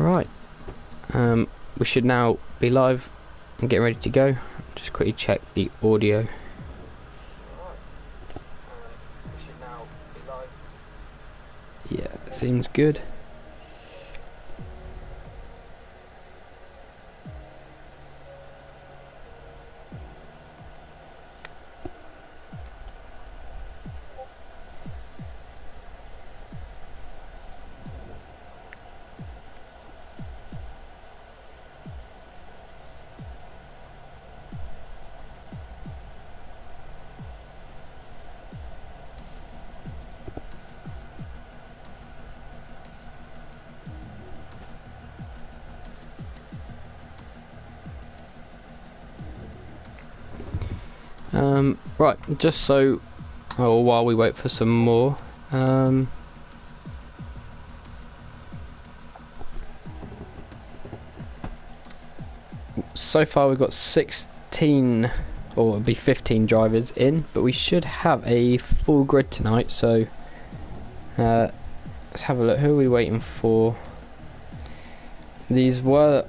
Right, we should now be live and getting ready to go. Just quickly check the audio. Yeah, seems good. Right, just so, while we wait for some more, so far we've got 16, or it'll be 15 drivers in, but we should have a full grid tonight, so let's have a look. Who are we waiting for? These were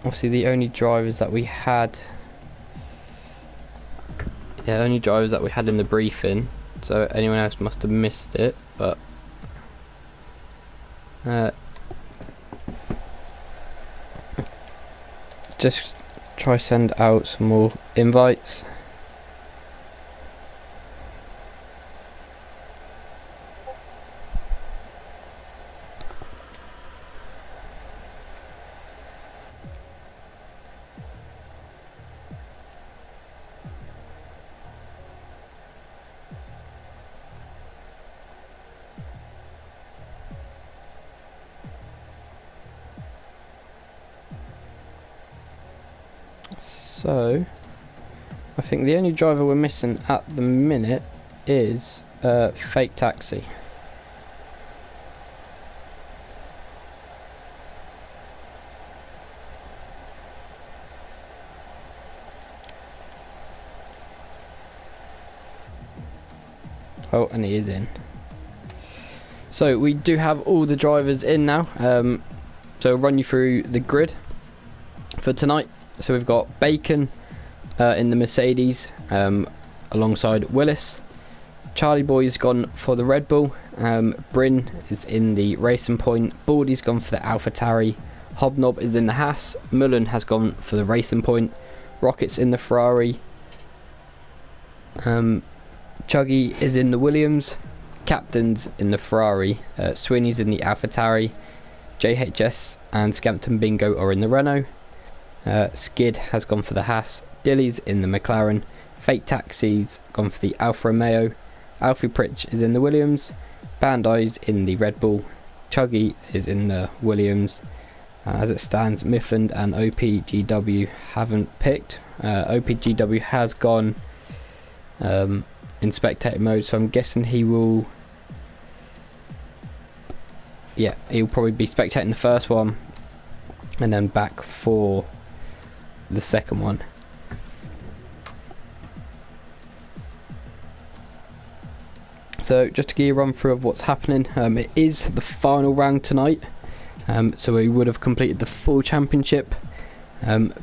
obviously the only drivers that we had. Yeah, only drivers that we had in the briefing, so anyone else must have missed it, but just try send out some more invites. So, I think the only driver we're missing at the minute is Fake Taxi. Oh, and he is in. So we do have all the drivers in now. So I'll run you through the grid for tonight. So we've got Bacon in the Mercedes alongside Willis. Charlie Boy's gone for the Red Bull. Bryn is in the Racing Point. Baldy's gone for the AlphaTauri. Hobnob is in the Haas. Mullen has gone for the Racing Point. Rocket's in the Ferrari. Chuggy is in the Williams. Captain's in the Ferrari. Sweeney's in the AlphaTauri. JHS and Scampton Bingo are in the Renault. Skid has gone for the Haas. Dilly's in the McLaren. Fake Taxi's gone for the Alfa Romeo. Alfie Pritch is in the Williams. Bandai's in the Red Bull. Chuggy is in the Williams. As it stands, Mifflin and OPGW haven't picked. OPGW has gone in spectator mode, so I'm guessing he will. Yeah, he'll probably be spectating the first one and then back for the second one. So just to give you a run through of what's happening, it is the final round tonight, so we would have completed the full championship.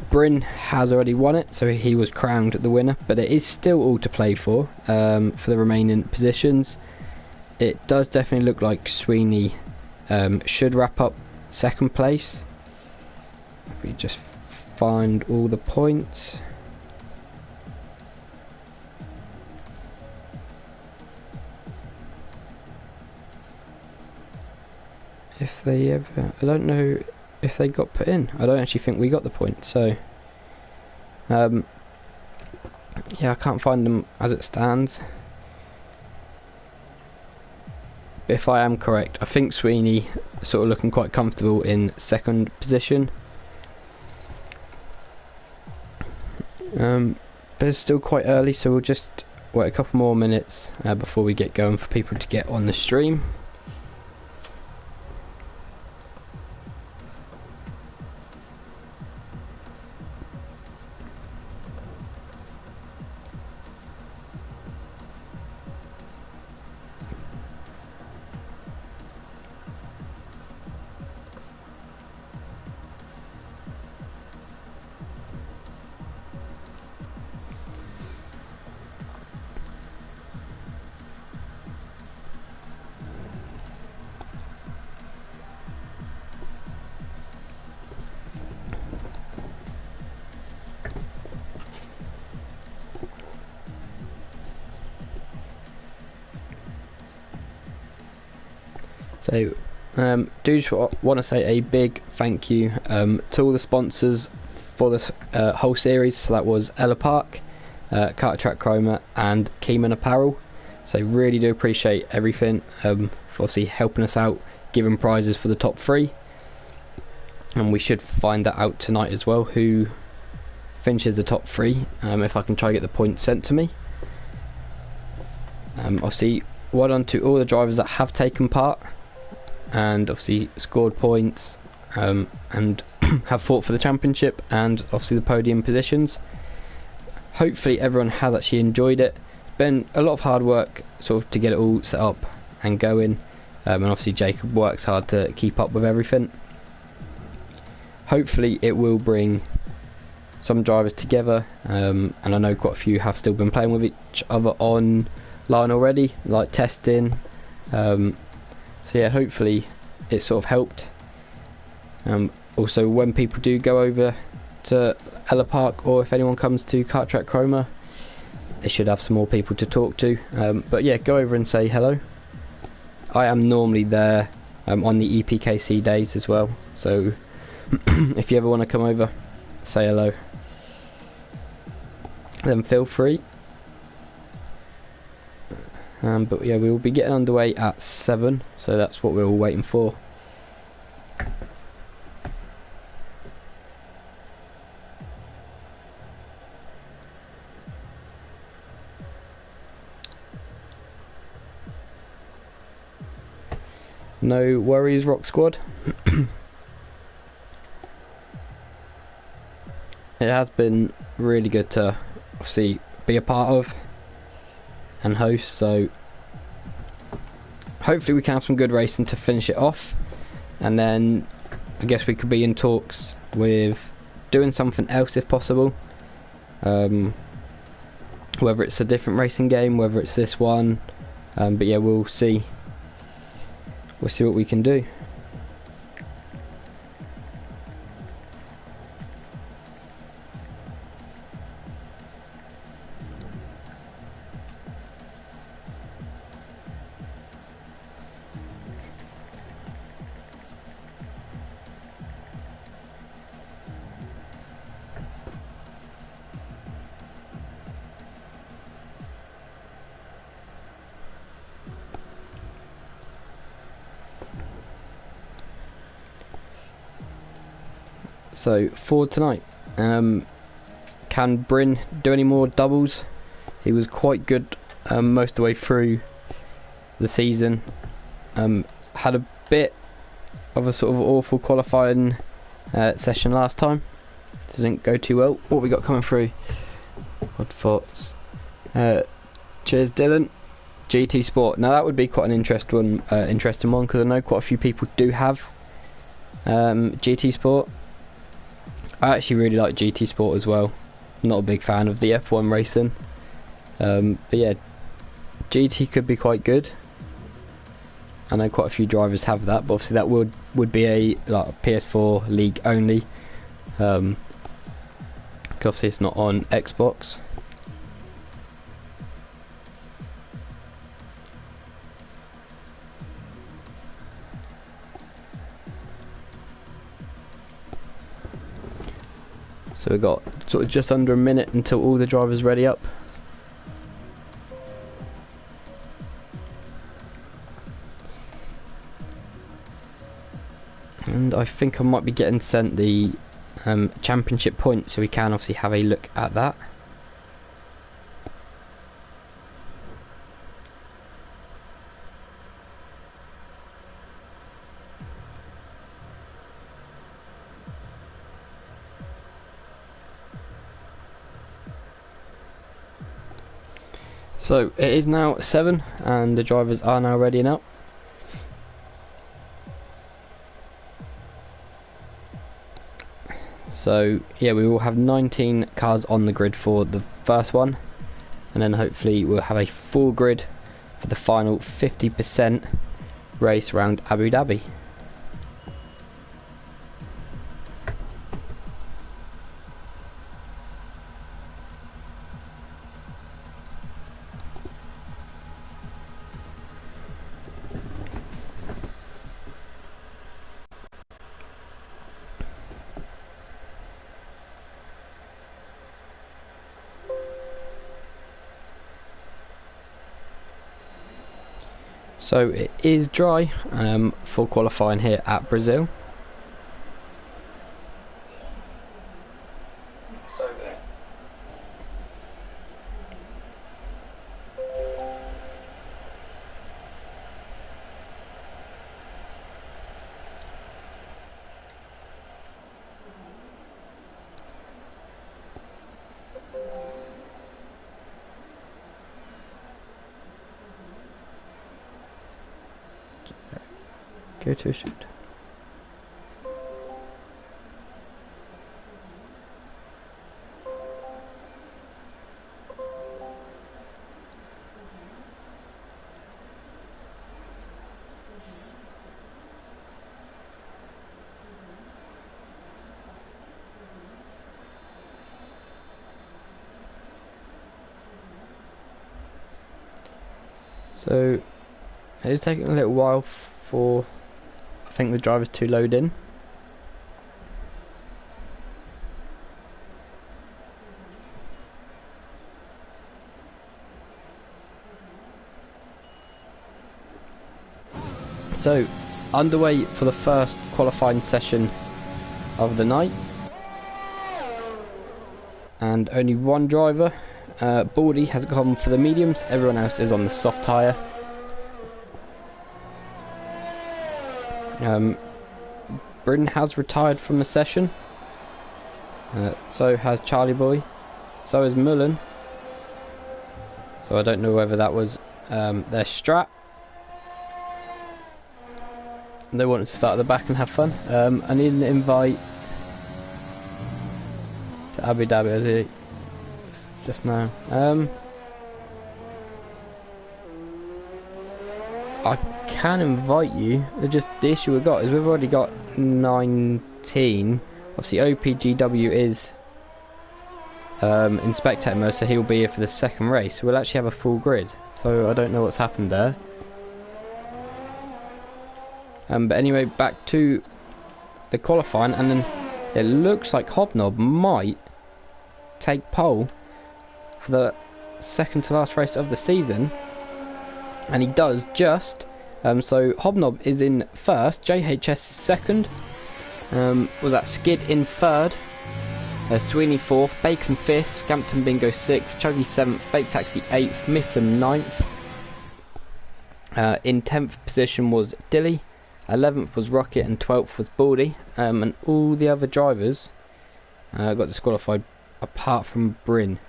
Bryn has already won it, so he was crowned the winner, but it is still all to play for the remaining positions. It does definitely look like Sweeney should wrap up second place. If we just find all the points. If they ever, I don't know if they got put in. I don't actually think we got the points, so yeah, I can't find them as it stands. But if I am correct, I think Sweeney sort of looking quite comfortable in second position. But it's still quite early, so we'll just wait a couple more minutes before we get going for people to get on the stream. So do just want to say a big thank you to all the sponsors for this whole series. So that was Ellough, Karttrak, Cromer and Keyman Apparel. So really do appreciate everything, for obviously helping us out, giving prizes for the top 3, and we should find that out tonight as well, who finishes the top 3, if I can try to get the points sent to me. Obviously well done to all the drivers that have taken part and obviously scored points, and have fought for the championship and obviously the podium positions. Hopefully everyone has actually enjoyed it. It's been a lot of hard work sort of to get it all set up and going, and obviously Jacob works hard to keep up with everything. Hopefully it will bring some drivers together, and I know quite a few have still been playing with each other online already, like testing, so yeah, hopefully it sort of helped. Also, when people do go over to Ellough, or if anyone comes to Karttrak Cromer, they should have some more people to talk to, but yeah, go over and say hello. I am normally there on the EPKC days as well, so if you ever want to come over, say hello, then feel free. But yeah, we will be getting underway at 7, so that's what we're all waiting for. No worries, Rock Squad. It has been really good to obviously be a part of and host, so hopefully we can have some good racing to finish it off, and then I guess we could be in talks with doing something else if possible, whether it's a different racing game, whether it's this one, but yeah, we'll see what we can do. So for tonight, can Bryn do any more doubles? He was quite good most of the way through the season. Had a bit of a sort of awful qualifying session last time, so didn't go too well. What we got coming through? What thoughts? Cheers, Dylan. GT Sport. Now that would be quite an interesting one, because I know quite a few people do have GT Sport. I actually really like GT Sport as well. I'm not a big fan of the F1 racing, but yeah, GT could be quite good. I know quite a few drivers have that, but obviously that would be a PS4 league only, because obviously it's not on Xbox. So we've got sort of just under a minute until all the drivers ready up. And I think I might be getting sent the championship points, so we can obviously have a look at that. So it is now 7 and the drivers are now ready and up. So yeah, we will have 19 cars on the grid for the first one, and then hopefully we'll have a full grid for the final 50% race around Abu Dhabi. So it is dry for qualifying here at Brazil. Go to shoot. So it is taking a little while for, I think, the drivers to load in. So underway for the first qualifying session of the night, and only one driver, Baldy, has gone for the mediums. Everyone else is on the soft tyre. Bryn has retired from the session, so has Charlie Boy, so is Mullen, so I don't know whether that was their strat. They wanted to start at the back and have fun. I need an invite to Abu Dhabi just now. I can invite you. The issue we've got is we've already got 19. Obviously OPGW is in spectator mode, so he'll be here for the second race. We'll actually have a full grid, so I don't know what's happened there. But anyway, back to the qualifying, and then it looks like Hobnob might take pole for the second to last race of the season, and he does just. So Hobnob is in first, JHS is second, was that Skid in third, Sweeney fourth, Bacon fifth, Scampton Bingo sixth, Chuggy seventh, Fake Taxi 8th, Mifflin 9th. In 10th position was Dilly, 11th was Rocket, and 12th was Baldy, and all the other drivers got disqualified apart from Bryn.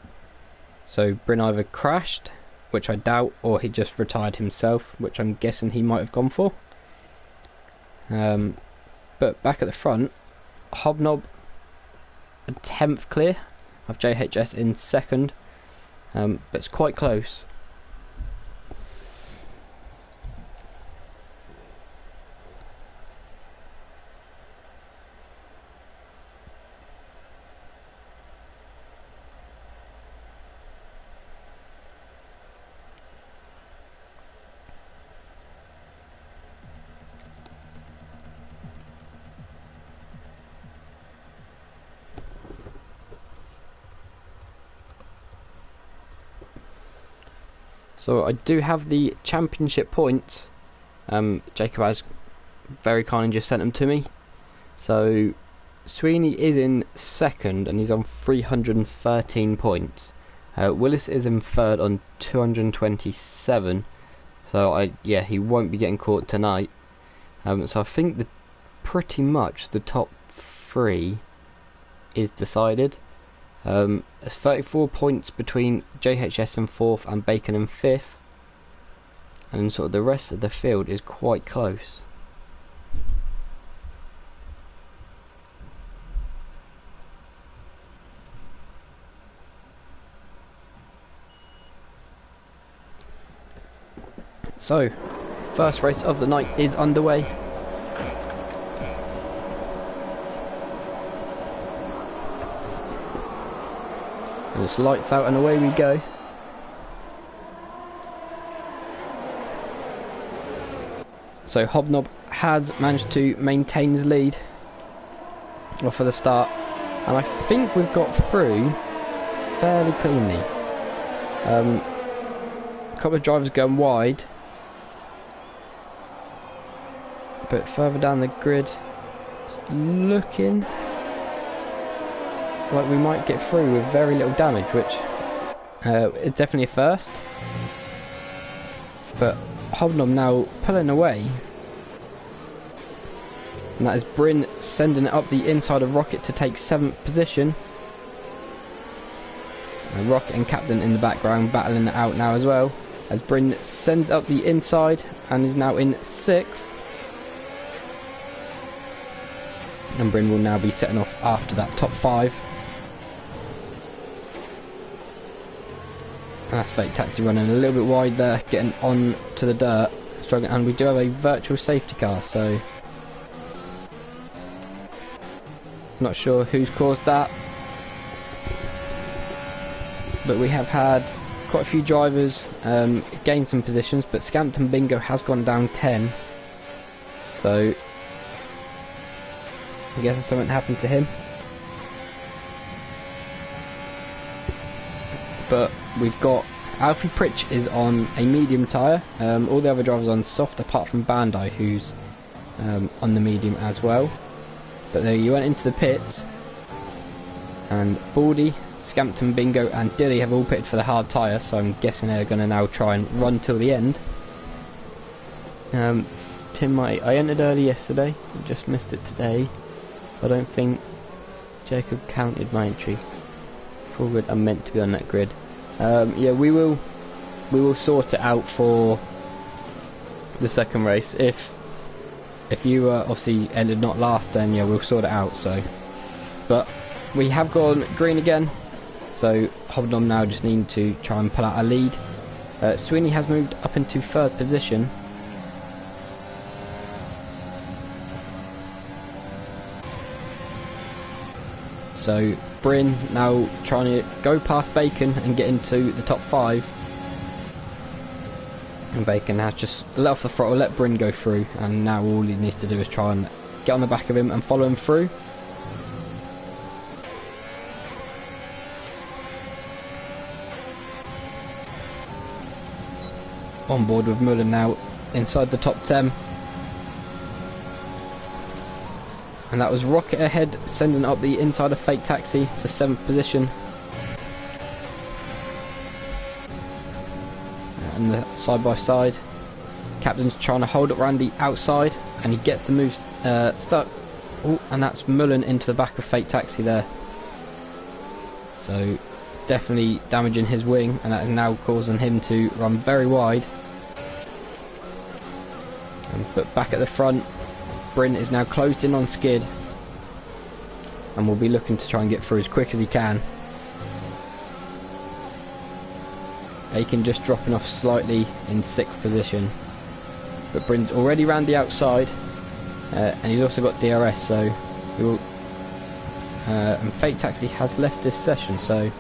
So Bryn either crashed, which I doubt, or he just retired himself, which I'm guessing he might have gone for. But back at the front, Hobnob a 10th clear of JHS in second, but it's quite close. So I do have the championship points. Jacob has very kindly just sent them to me. So Sweeney is in second and he's on 313 points. Willis is in third on 227. So he won't be getting caught tonight. So I think pretty much the top three is decided. There's 34 points between JHS in 4th and Bacon in 5th, and sort of the rest of the field is quite close. So, first race of the night is underway. And it's lights out and away we go. So Hobnob has managed to maintain his lead off of the start, and I think we've got through fairly cleanly. A couple of drivers going wide, But further down the grid, it's looking like we might get through with very little damage, which is definitely a first. But Hobnob now pulling away. And that is Bryn sending it up the inside of Rocket to take 7th position. And Rocket and Captain in the background battling it out now as well. As Bryn sends up the inside and is now in 6th. And Bryn will now be setting off after that top 5. And that's Fake Taxi running a little bit wide there, getting on to the dirt. Struggling, and we do have a virtual safety car, so not sure who's caused that. But we have had quite a few drivers gain some positions, but Scampton Bingo has gone down 10. So I guess something happened to him. But we've got Alfie Pritch is on a medium tyre. All the other drivers on soft apart from Bandai, who's on the medium as well. But there you went into the pits, and Baldy, Scampton Bingo and Dilly have all pitted for the hard tyre, so I'm guessing they're going to now try and run till the end. Tim, I entered early yesterday, just missed it today. I don't think Jacob counted my entry. Full grid, I'm meant to be on that grid. Yeah, we will sort it out for the second race. If you obviously ended not last, then yeah, we'll sort it out. So, but we have gone green again, so Hobnob now just need to try and pull out a lead. Sweeney has moved up into 3rd position. So Bryn now trying to go past Bacon and get into the top 5. And Bacon has just let off the throttle, let Bryn go through, and now all he needs to do is try and get on the back of him and follow him through. On board with Mullen now inside the top 10. And that was Rocket ahead, sending up the inside of Fake Taxi for 7th position. And the side by side, Captain's trying to hold up Randy outside, and he gets the move stuck. Oh, and that's Mullen into the back of Fake Taxi there. So definitely damaging his wing, and that is now causing him to run very wide. But back at the front, Bryn is now closed in on Skid, and will be looking to try and get through as quick as he can. Aiken just dropping off slightly in 6th position, but Bryn's already round the outside, and he's also got DRS, so he will, and Fake Taxi has left this session, so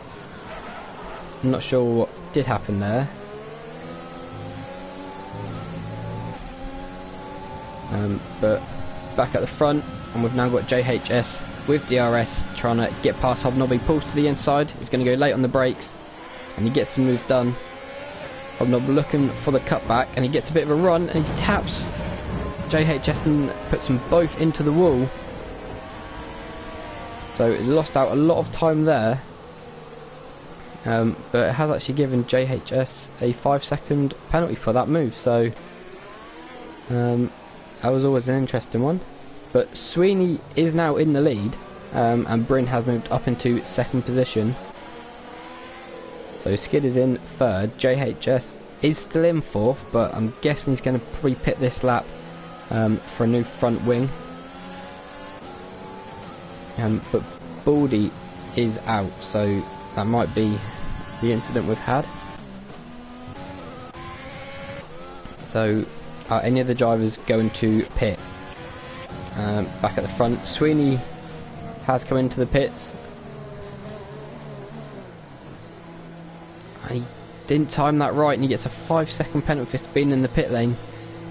I'm not sure what did happen there. But back at the front, and we've now got JHS with DRS trying to get past Hobnob. He pulls to the inside, he's going to go late on the brakes, and he gets the move done. Hobnob looking for the cutback, and he gets a bit of a run, and he taps JHS and puts them both into the wall. So he lost out a lot of time there, but it has actually given JHS a 5-second penalty for that move, so that was always an interesting one. But Sweeney is now in the lead, and Bryn has moved up into 2nd position. So Skid is in 3rd, JHS is still in 4th, but I'm guessing he's going to probably pit this lap for a new front wing. But Baldy is out, so that might be the incident we've had. So any of the drivers going to pit? Back at the front, Sweeney has come into the pits. He didn't time that right, and he gets a 5-second penalty for being in the pit lane,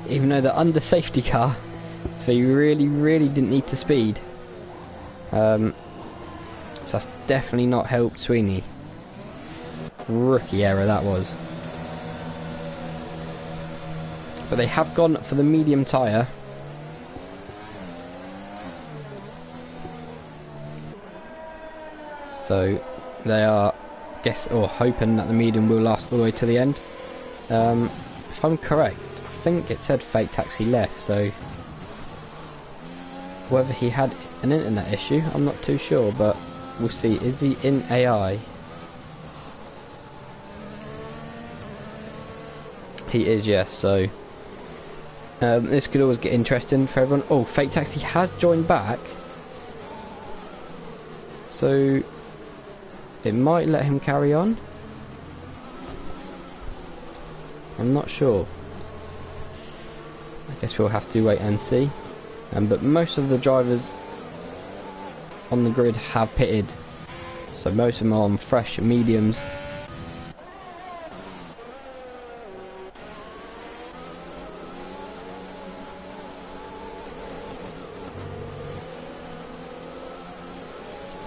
even though they're under safety car, so you really didn't need to speed. So that's definitely not helped Sweeney. Rookie error that was. But they have gone for the medium tyre, so they are hoping that the medium will last all the way to the end. If I'm correct, I think it said Fake Taxi left, so whether he had an internet issue, I'm not too sure, but we'll see. Is he in AI? He is, yes, so this could always get interesting for everyone. Oh, Fake Taxi has joined back, so it might let him carry on. I'm not sure. I guess we'll have to wait and see. But most of the drivers on the grid have pitted, so most of them are on fresh mediums.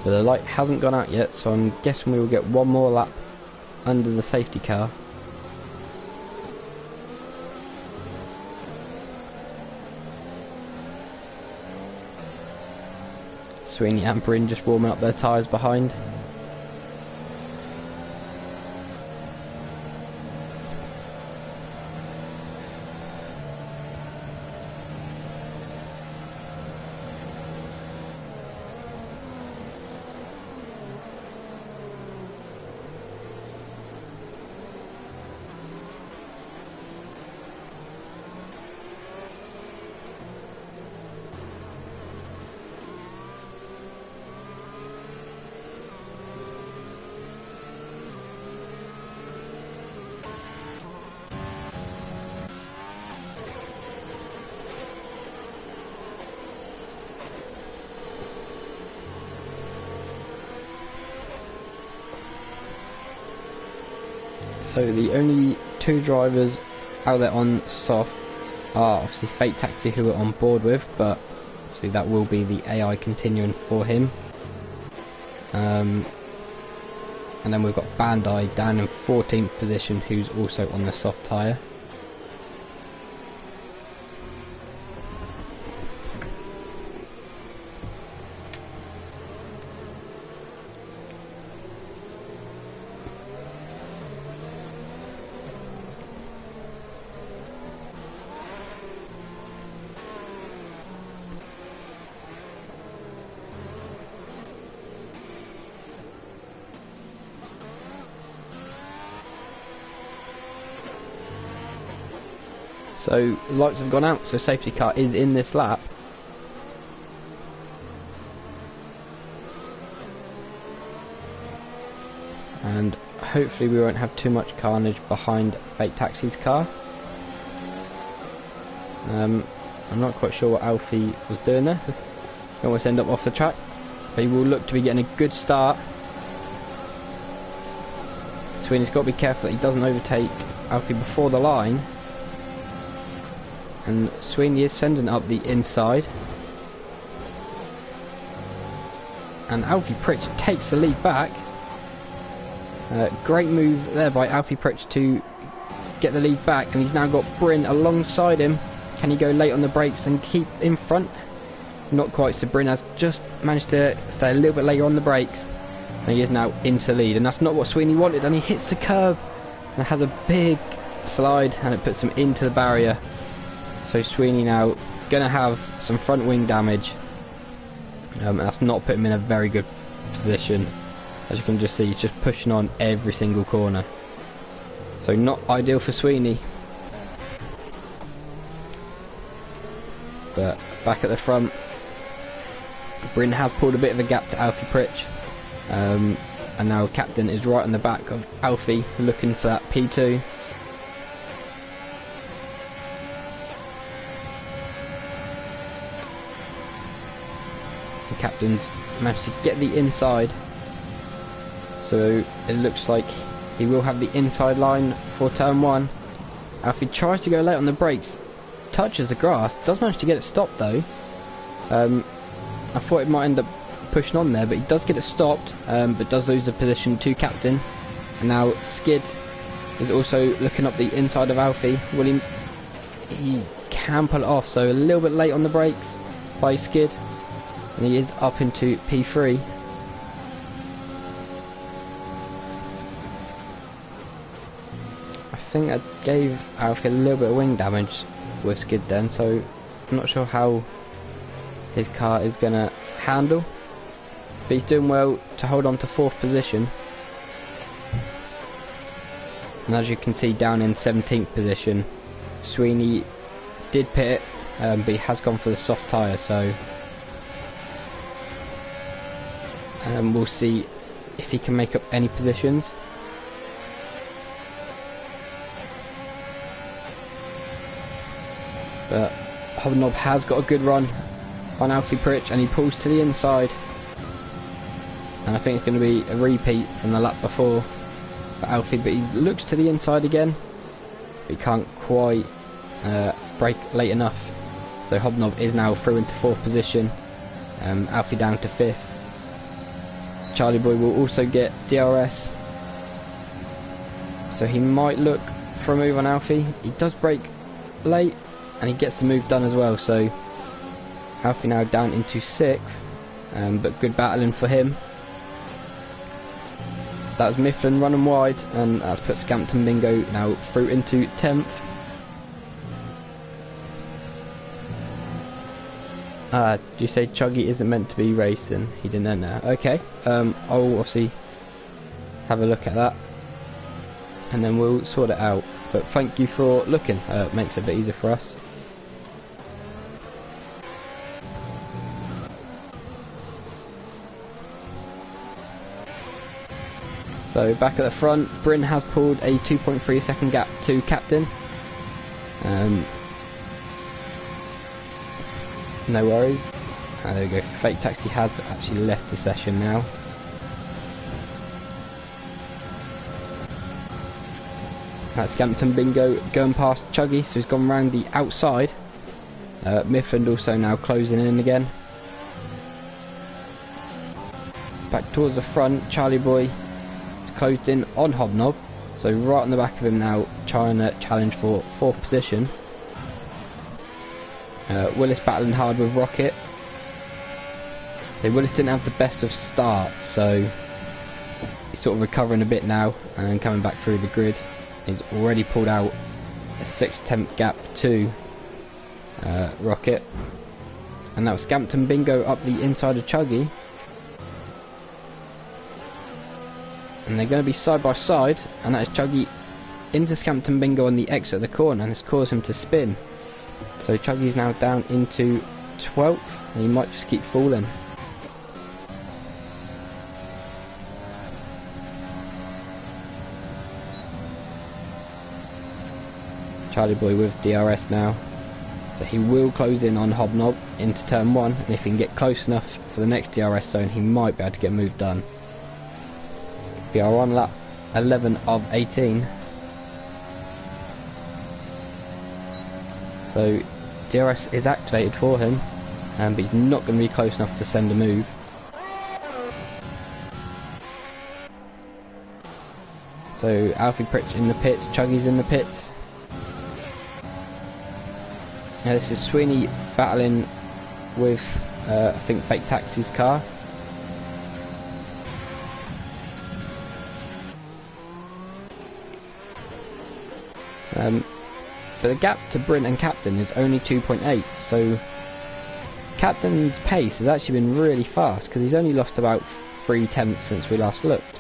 But the light hasn't gone out yet, so I'm guessing we will get one more lap under the safety car. Sweeney and Bryn just warming up their tyres behind. So the only two drivers out there on soft are obviously Fake Taxi, who we're on board with, but obviously that will be the AI continuing for him. And then we've got Bandai down in 14th position, who's also on the soft tyre. So lights have gone out, so safety car is in this lap. And hopefully we won't have too much carnage behind Fake Taxi's car. I'm not quite sure what Alfie was doing there. He almost ended up off the track, but he will look to be getting a good start. Sweeney's got to be careful that he doesn't overtake Alfie before the line. And Sweeney is sending up the inside. And Alfie Pritch takes the lead back. Great move there by Alfie Pritch to get the lead back, and he's now got Bryn alongside him. Can he go late on the brakes and keep in front? Not quite, so Bryn has just managed to stay a little bit later on the brakes. And he is now into lead, and that's not what Sweeney wanted, and he hits the curb. And it has a big slide, and it puts him into the barrier. So Sweeney now going to have some front wing damage. That's not put him in a very good position. As you can just see, he's just pushing on every single corner. So not ideal for Sweeney. But back at the front, Bryn has pulled a bit of a gap to Alfie Pritch. And now Captain is right on the back of Alfie, looking for that P2. Captain's managed to get the inside, so it looks like he will have the inside line for turn one. Alfie tries to go late on the brakes, touches the grass, does manage to get it stopped though. I thought it might end up pushing on there, but he does get it stopped, but does lose the position to Captain. And now Skid is also looking up the inside of Alfie. Well, he can pull it off, so a little bit late on the brakes by Skid. And he is up into P3. think I gave Alfie a little bit of wing damage with Skid then, so I'm not sure how his car is going to handle. But he's doing well to hold on to 4th position. And as you can see down in 17th position, Sweeney did pit, but he has gone for the soft tyre, so we'll see if he can make up any positions. But Hobnob has got a good run on Alfie Pritch, and he pulls to the inside. And I think it's going to be a repeat from the lap before for Alfie, but he looks to the inside again. But he can't quite brake late enough. So Hobnob is now through into 4th position. Alfie down to 5th. Charlie Boy will also get DRS. So he might look for a move on Alfie. He does brake late, and he gets the move done as well. So Alfie now down into 6th, but good battling for him. That was Mifflin running wide, and that's put Scampton Bingo now through into 10th. Did you say Chuggy isn't meant to be racing? He didn't know. Okay, I'll obviously have a look at that, and then we'll sort it out. But thank you for looking, it makes it a bit easier for us. So back at the front, Bryn has pulled a 2.3 second gap to Captain. No worries. There we go. Fake Taxi has actually left the session now. That's Scampton Bingo going past Chuggy, so he's gone round the outside. Mifflin also now closing in again. Back towards the front, Charlie Boy closed in on Hobnob, so right on the back of him now, trying to challenge for 4th position. Willis battling hard with Rocket. So Willis didn't have the best of starts, so he's sort of recovering a bit now and coming back through the grid. He's already pulled out a 6/10 gap to Rocket, and that was Scampton Bingo up the inside of Chuggy. And they're going to be side by side, and that is Chuggy into Scampton Bingo on the exit of the corner, and it's caused him to spin. So Chuggy's now down into 12th, and he might just keep falling. Charlie Boy with DRS now, so he will close in on Hobnob into turn 1, and if he can get close enough for the next DRS zone, he might be able to get a move done. We are on lap 11 of 18. So DRS is activated for him, but he's not going to be close enough to send a move. So Alfie Pritch in the pits, Chuggy's in the pits. Now this is Sweeney battling with I think Fake Taxi's car. But the gap to Bryn and Captain is only 2.8, so Captain's pace has actually been really fast because he's only lost about 3/10 since we last looked.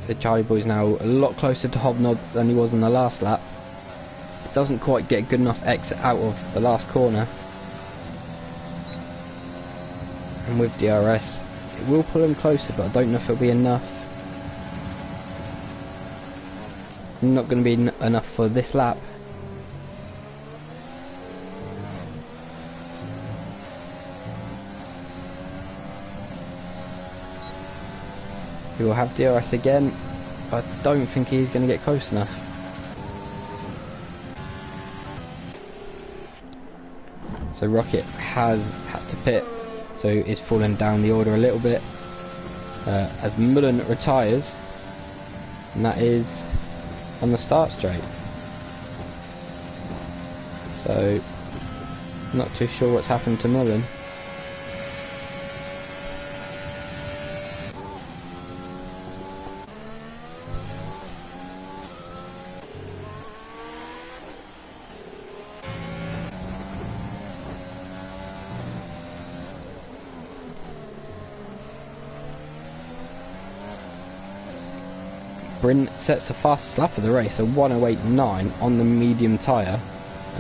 So Charlie Boy's now a lot closer to Hobnob than he was in the last lap. Doesn't quite get a good enough exit out of the last corner. And with DRS, it will pull him closer, but I don't know if it'll be enough. Not going to be enough for this lap. He will have DRS again, but I don't think he's going to get close enough. So Rocket has had to pit, so is falling down the order a little bit as Mullen retires, and that is on the start straight. So not too sure what's happened to Mullen. Bryn sets the fastest lap of the race, a 1:08.9 on the medium tyre,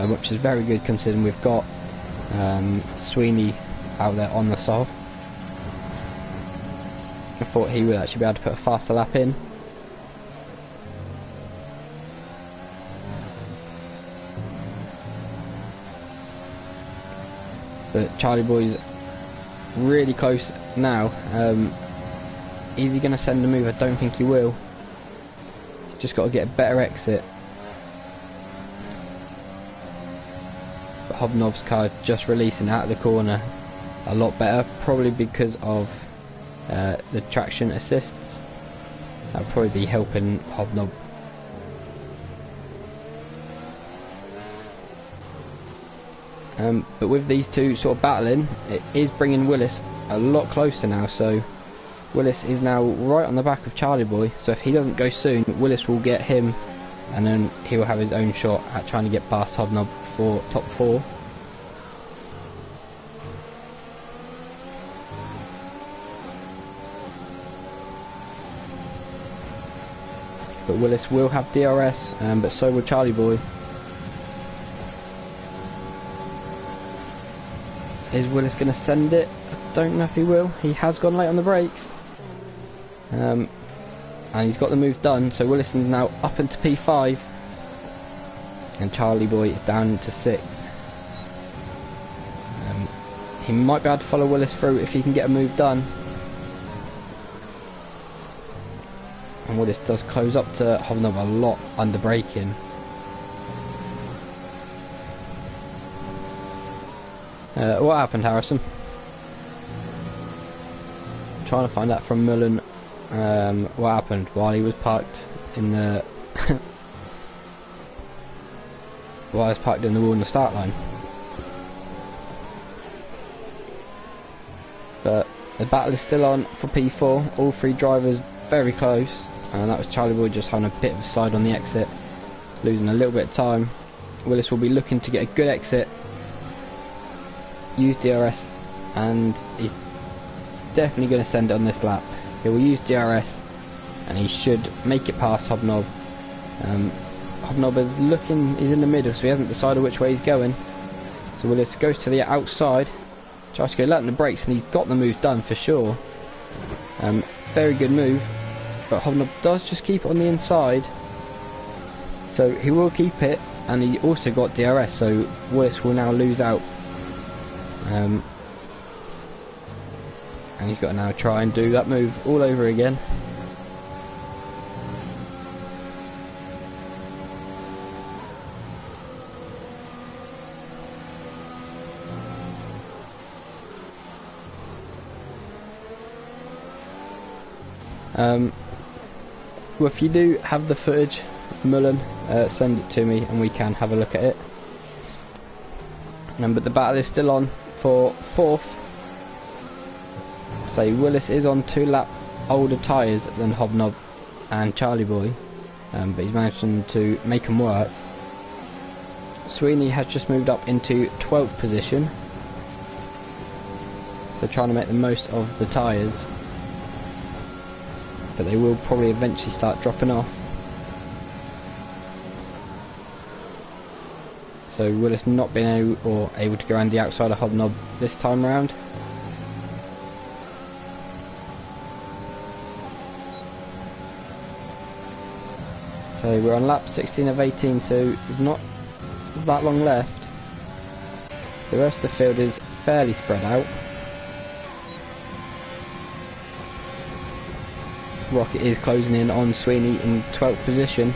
which is very good considering we've got Sweeney out there on the soft. I thought he would actually be able to put a faster lap in. But Charlie Boy's really close now. Is he going to send the move? I don't think he will. He's just got to get a better exit. But Hobnob's car just releasing out of the corner a lot better, probably because of the traction assists. That'll probably be helping Hobnob. But with these two sort of battling, it is bringing Willis a lot closer now. So Willis is now right on the back of Charlie Boy, so if he doesn't go soon, Willis will get him, and then he will have his own shot at trying to get past Hobnob for top 4. But Willis will have DRS, but so will Charlie Boy. Is Willis going to send it? I don't know if he will. He has gone late on the brakes. And he's got the move done, so Willis is now up into P5. And Charlie Boy is down to 6th. He might be able to follow Willis through if he can get a move done. And Willis does close up to Hobnob a lot under braking. What happened, Harrison? I'm trying to find out from Mullen what happened while he was parked in the while I was parked in the wall in the start line. But the battle is still on for P4. All 3 drivers very close, and that was Charlie Boy just having a bit of a slide on the exit, losing a little bit of time. Willis will be looking to get a good exit, use DRS, and he's definitely going to send it on this lap. He will use DRS and he should make it past Hobnob. Hobnob is looking, he's in the middle, so he hasn't decided which way he's going. So Willis goes to the outside, tries to go late on the brakes, and he's got the move done for sure. Very good move, but Hobnob does just keep it on the inside, so he will keep it, and he also got DRS, so Willis will now lose out. And he's got to now try and do that move all over again. Well, if you do have the footage, Mullen, send it to me and we can have a look at it. But the battle is still on for 4th. So Willis is on 2 lap older tyres than Hobnob and Charlie Boy, but he's managed to make them work. Sweeney has just moved up into 12th position, so trying to make the most of the tyres, but they will probably eventually start dropping off. So Willis not being able to go around the outside of Hobnob this time around. So we're on lap 16 of 18, so there's not that long left. The rest of the field is fairly spread out. Rocket is closing in on Sweeney in 12th position.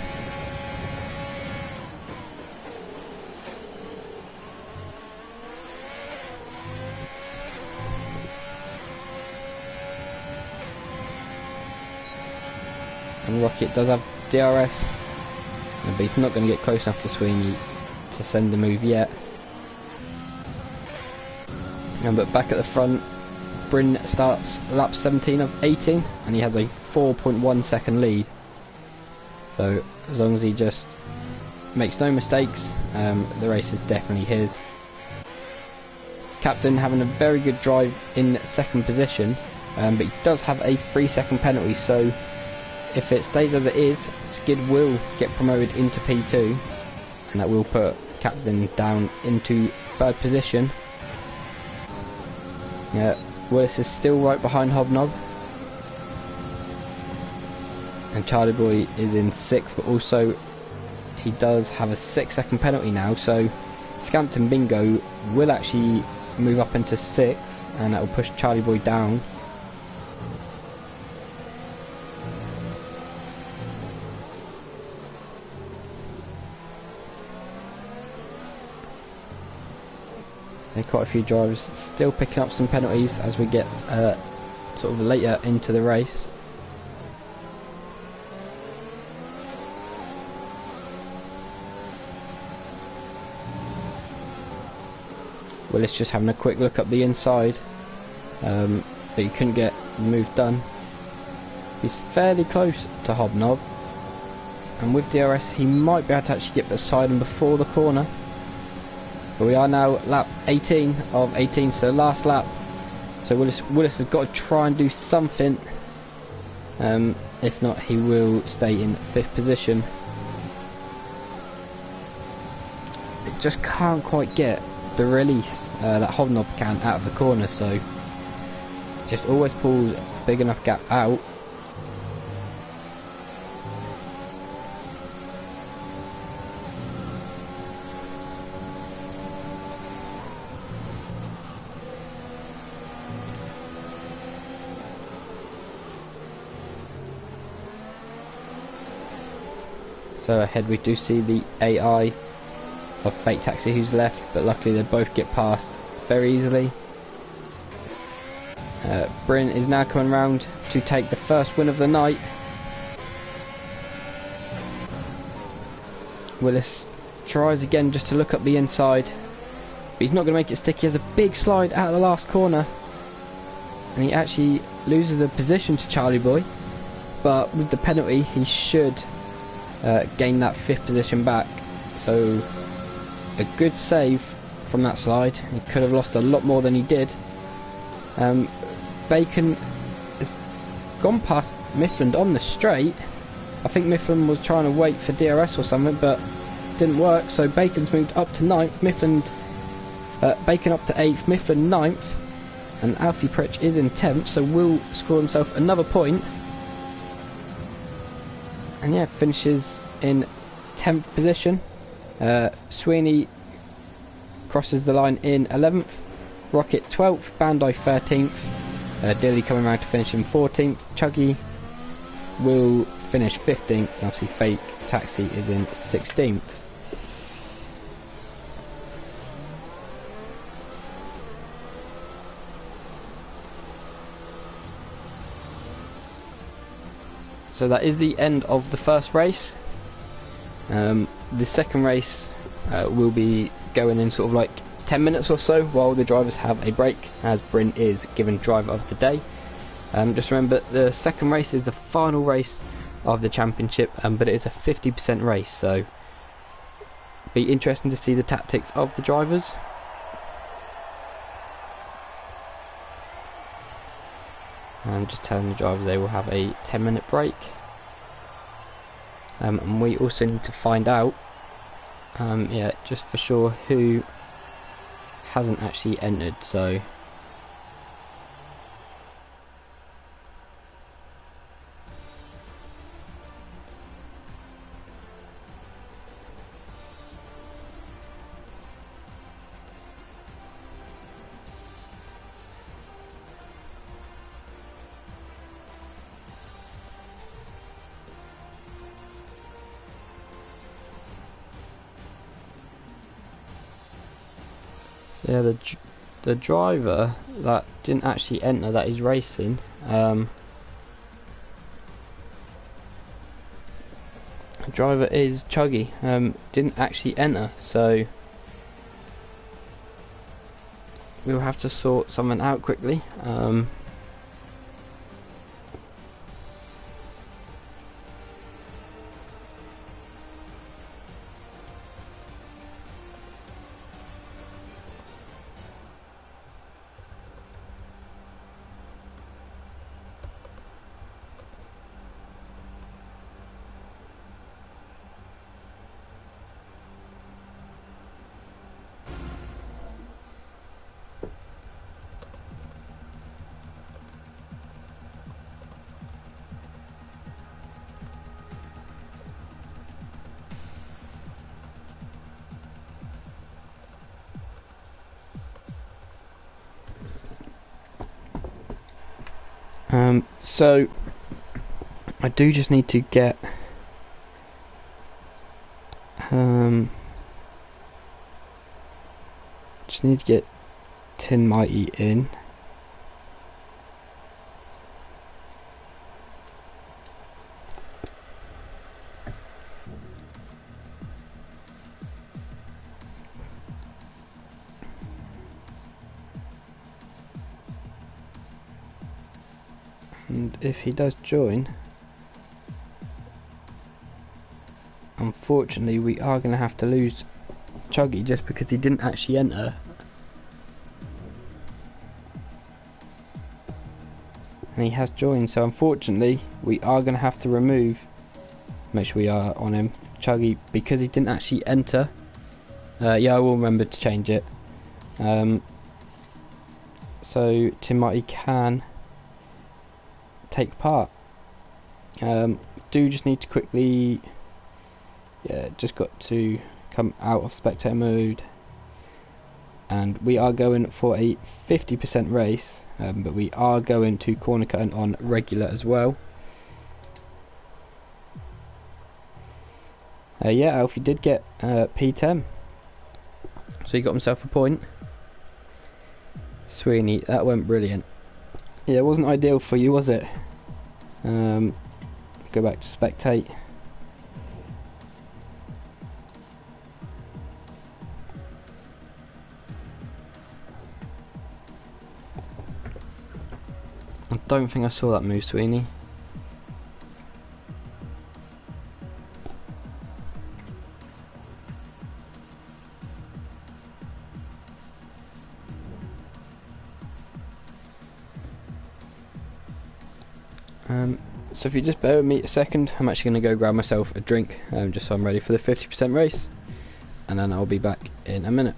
And Rocket does have DRS, but he's not going to get close enough to Sweeney to send the move yet. But back at the front, Bryn starts lap 17 of 18 and he has a 4.1 second lead. So as long as he just makes no mistakes, the race is definitely his. Captain having a very good drive in 2nd position, but he does have a 3-second penalty, so if it stays as it is, Skid will get promoted into P2, and that will put Captain down into 3rd position. Yeah, Willis is still right behind Hobnob, and Charlie Boy is in 6th, but also he does have a 6-second penalty now, so Scampton Bingo will actually move up into 6th, and that will push Charlie Boy down. And quite a few drivers still picking up some penalties as we get sort of later into the race. Willis just having a quick look up the inside, but he couldn't get the move done. He's fairly close to Hobnob, and with DRS he might be able to actually get beside him before the corner. But we are now lap 18 of 18, so last lap. So Willis has got to try and do something. If not, he will stay in 5th position. It just can't quite get the release that Hobnob can out of the corner, so just always pulls a big enough gap out. So ahead we do see the AI of Fake Taxi who's left, but luckily they both get past very easily. Bryn is now coming round to take the first win of the night. Willis tries again just to look up the inside, but he's not going to make it stick. He has a big slide out of the last corner, and he actually loses the position to Charlie Boy, but with the penalty he should gain that 5th position back. So a good save from that slide. He could have lost a lot more than he did. Bacon has gone past Mifflin on the straight. I think Mifflin was trying to wait for DRS or something, but didn't work, so Bacon's moved up to 9th, Bacon up to 8th, Mifflin 9th, and Alfie Pritch is in 10th, so will score himself another point. And yeah, finishes in 10th position. Sweeney crosses the line in 11th, Rocket 12th, Bandai 13th, Dilly coming around to finish in 14th, Chuggy will finish 15th, and obviously Fake Taxi is in 16th. So that is the end of the first race. The second race will be going in sort of like 10 minutes or so while the drivers have a break, as Bryn is given driver of the day. Just remember, the second race is the final race of the championship, but it is a 50% race, so be interesting to see the tactics of the drivers. And just telling the drivers they will have a 10-minute break. And we also need to find out, yeah, just for sure, who hasn't actually entered. So yeah, the driver that didn't actually enter, that is racing, driver is Chuggy, didn't actually enter, so we'll have to sort something out quickly. So I do just need to get Tin Mighty in. And if he does join, unfortunately we are going to have to lose Chuggy just because he didn't actually enter. And he has joined, so unfortunately we are going to have to remove, make sure we are on him, Chuggy, because he didn't actually enter. Yeah, I will remember to change it. So Tin Mighty can take part. Do just need to quickly, yeah, just got to come out of spectator mode, and we are going for a 50% race, but we are going to corner cutting on regular as well. Yeah, Alfie did get P10, so he got himself a point. Sweeney, that went brilliant. Yeah, it wasn't ideal for you, was it? Go back to spectate. I don't think I saw that move, Sweeney. So if you just bear with me a second, I'm actually going to go grab myself a drink, just so I'm ready for the 50% race, and then I'll be back in a minute.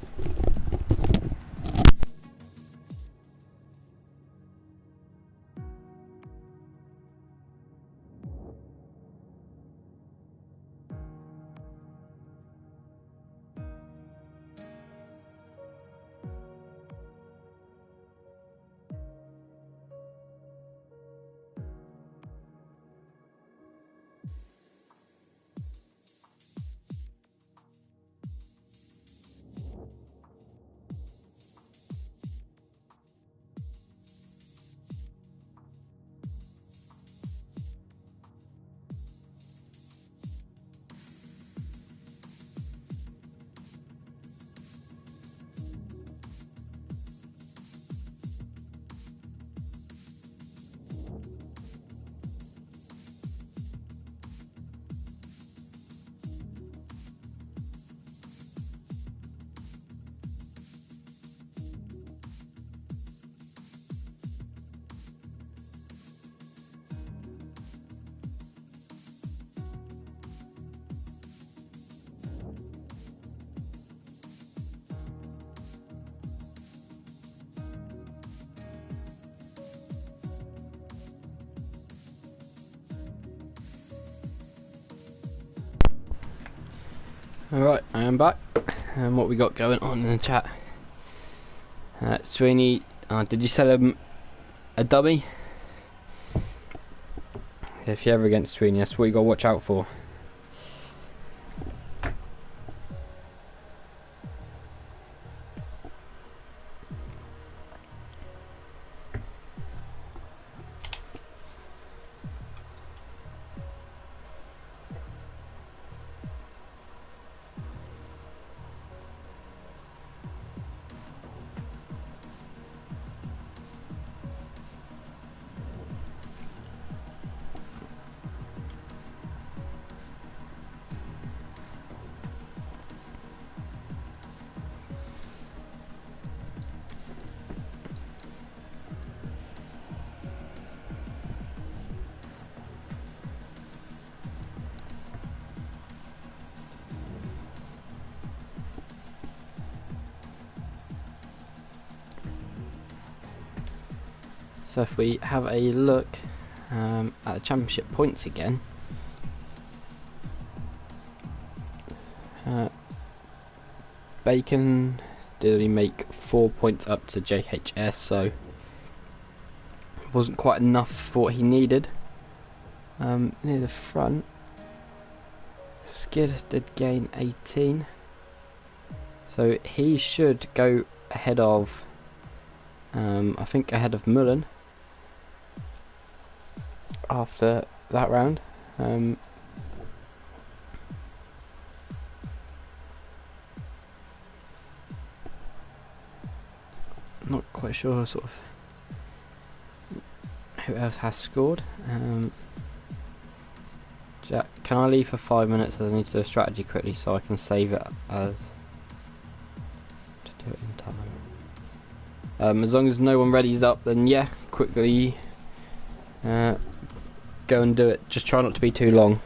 Alright, I am back, and what we got going on in the chat. Sweeney, did you sell him a dummy? If you're ever against Sweeney, that's what you got to watch out for. So if we have a look at the championship points again, Bacon did only make 4 points up to JHS, so wasn't quite enough for what he needed. Near the front, Skid did gain 18, so he should go ahead of, I think ahead of Mullen after that round. Not quite sure sort of who else has scored. Jack, can I leave for 5 minutes as I need to do a strategy quickly so I can save it as to do it in time. As long as no one readies up, then yeah, quickly go and do it. Just try not to be too long.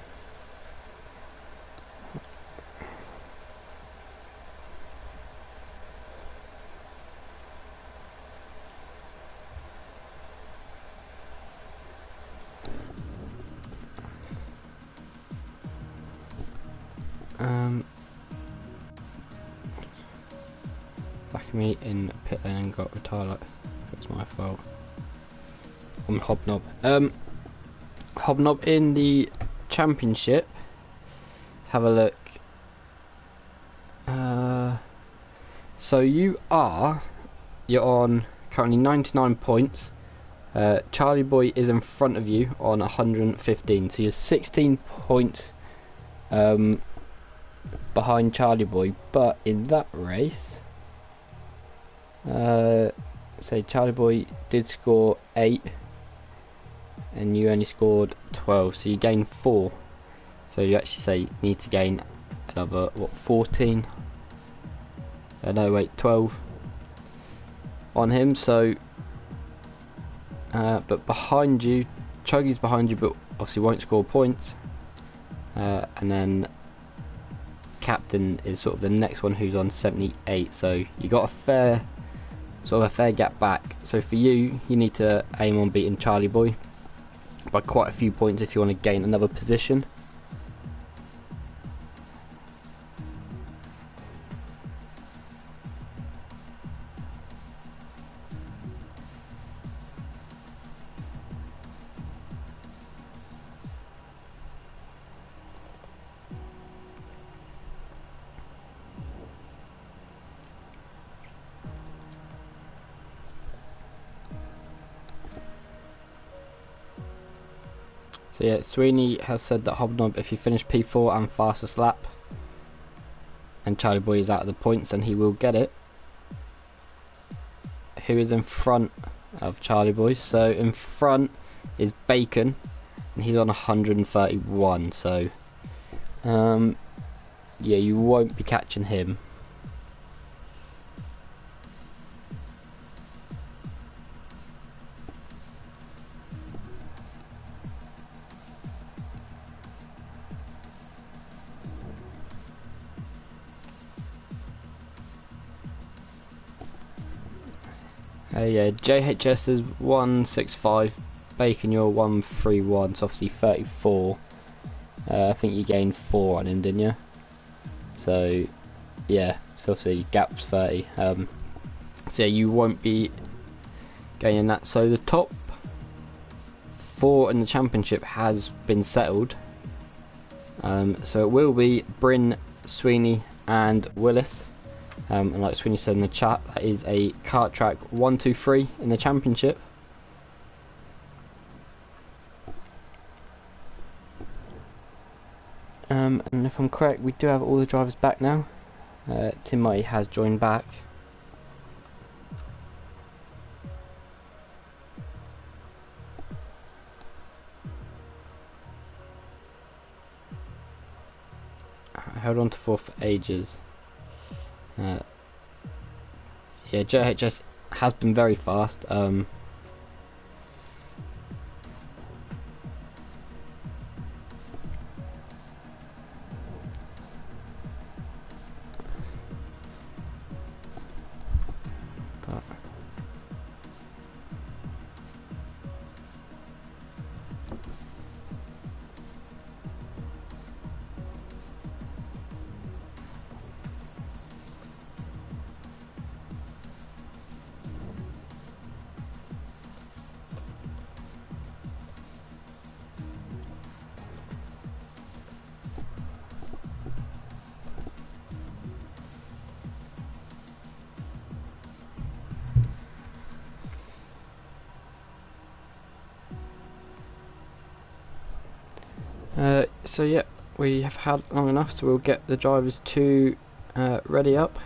Back me in pit lane and got retired. It's my fault. I'm Hobnob. Hobnob in the championship. Have a look. So you're on currently 99 points. Charlie Boy is in front of you on 115. So you're 16 points behind Charlie Boy, but in that race, say Charlie Boy did score 8 and you only scored 12, so you gained 4, so you actually say you need to gain another, what, 14, no wait, 12 on him. So but behind you, Chuggy's behind you, but obviously won't score points, and then Captain is sort of the next one who's on 78, so you got a fair gap back. So for you need to aim on beating Charlie Boy by quite a few points if you want to gain another position. So yeah, Sweeney has said that Hobnob, if you finish P4 and fastest lap and Charlie Boy is out of the points, then he will get it. Who is in front of Charlie Boy? So in front is Bacon and he's on 131, so yeah, you won't be catching him. Yeah, JHS is 165, Bacon you're 131, so obviously 34. I think you gained 4 on him, didn't you? So yeah, so obviously gap's 30. So yeah, you won't be gaining that. So the top 4 in the championship has been settled. So it will be Bryn, Sweeney and Willis. And like Sweeney said in the chat, that is a Karttrak 1, 2, 3 in the championship. And if I'm correct, we do have all the drivers back now. Tim Marty has joined back. I held on to 4th for ages. Yeah, JHS has been very fast. So yeah, we have had long enough, so we'll get the drivers to ready up.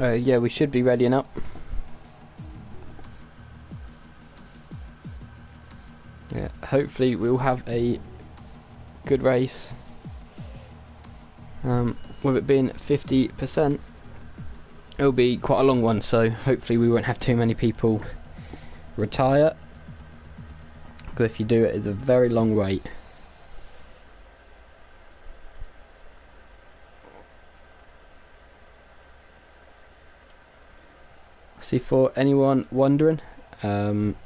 Yeah, we should be readying up. Yeah, hopefully we'll have a good race. With it being 50%, it'll be quite a long one, so hopefully we won't have too many people retire. Because if you do, it's a very long wait. See, for anyone wondering, Karttrak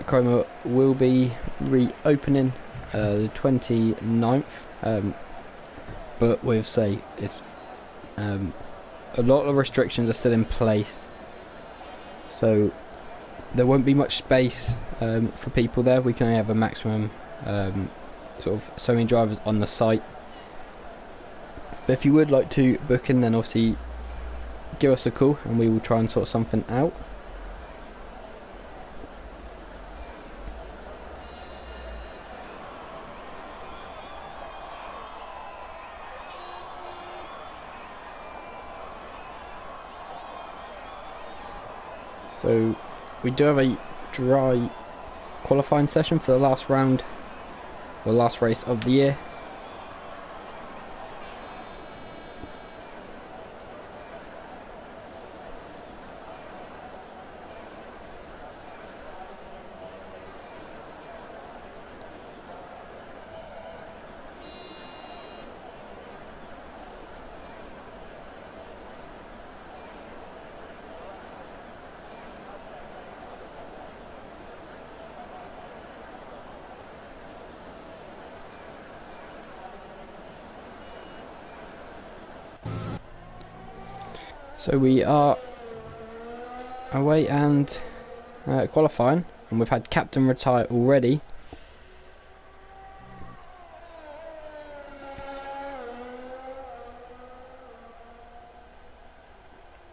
Cromer will be reopening the 29th, but we'll say it's a lot of restrictions are still in place, so there won't be much space for people there. We can only have a maximum sort of so many drivers on the site. But if you would like to book in, then obviously give us a call and we will try and sort something out. So we do have a dry qualifying session for the last round, the last race of the year. So we are away and qualifying, and we've had captain retire already.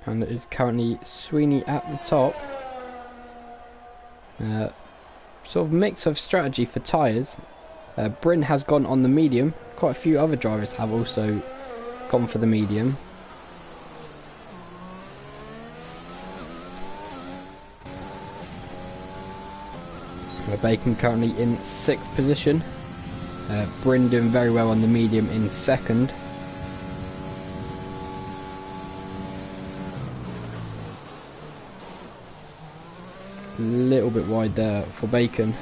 And it is currently Sweeney at the top. Sort of mix of strategy for tyres. Bryn has gone on the medium. Quite a few other drivers have also gone for the medium. Bacon currently in 6th position. Bryn doing very well on the medium in 2nd. A little bit wide there for Bacon,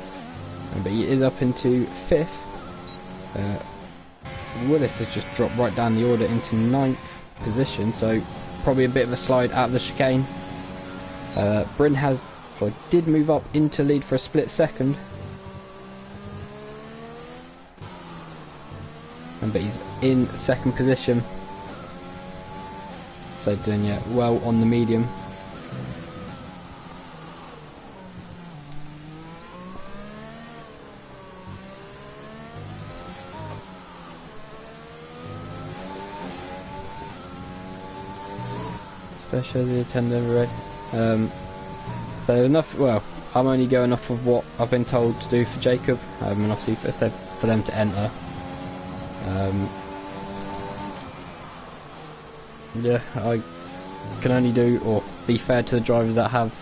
but he is up into 5th. Willis has just dropped right down the order into 9th position, so probably a bit of a slide out of the chicane. Bryn has did move up into lead for a split second, but he's in 2nd position, so doing well on the medium. Especially the attendant red. So enough. Well, I'm only going off of what I've been told to do for Jacob, and obviously for them to enter. Yeah, I can only do or be fair to the drivers that have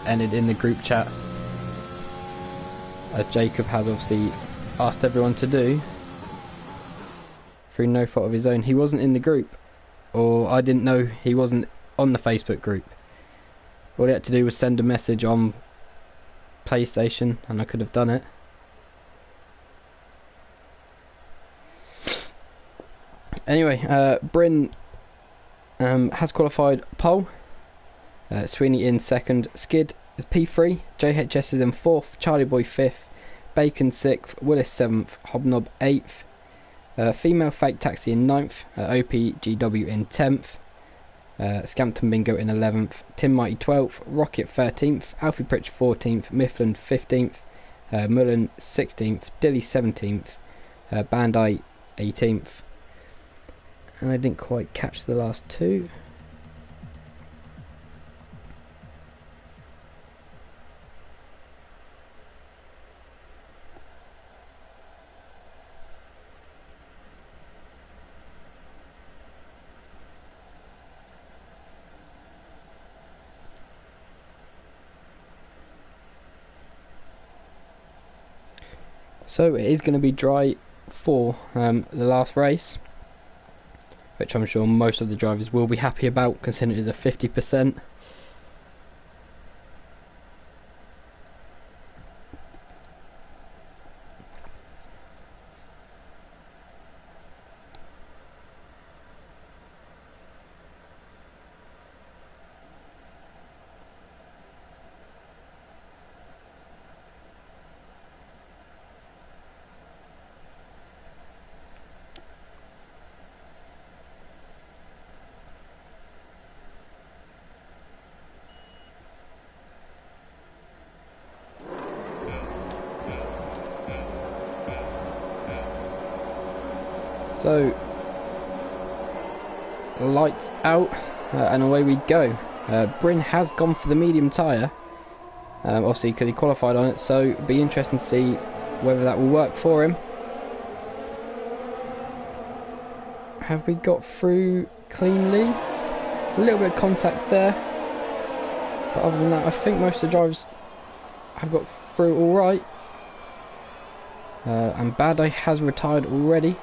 entered in the group chat, as Jacob has obviously asked everyone to do through no fault of his own. He wasn't in the group, or I didn't know he wasn't on the Facebook group. All he had to do was send a message on PlayStation and I could have done it. Anyway, Bryn has qualified pole. Sweeney in 2nd. Skid is P3. JHS is in 4th. Charlie Boy 5th. Bacon 6th, Willis 7th, Hobnob 8th, Female Fake Taxi in 9th, OPGW in 10th, Scampton Bingo in 11th, Tim Mighty 12th, Rocket 13th, Alfie Pritch 14th, Mifflin 15th, Mullen 16th, Dilly 17th, Bandai 18th, and I didn't quite catch the last two. So it is going to be dry for the last race, which I'm sure most of the drivers will be happy about, considering it is a 50%. So, lights out, and away we go. Bryn has gone for the medium tyre, obviously because he qualified on it, so it'll be interesting to see whether that will work for him. Have we got through cleanly? A little bit of contact there, but other than that I think most of the drivers have got through alright. And Badai has retired already,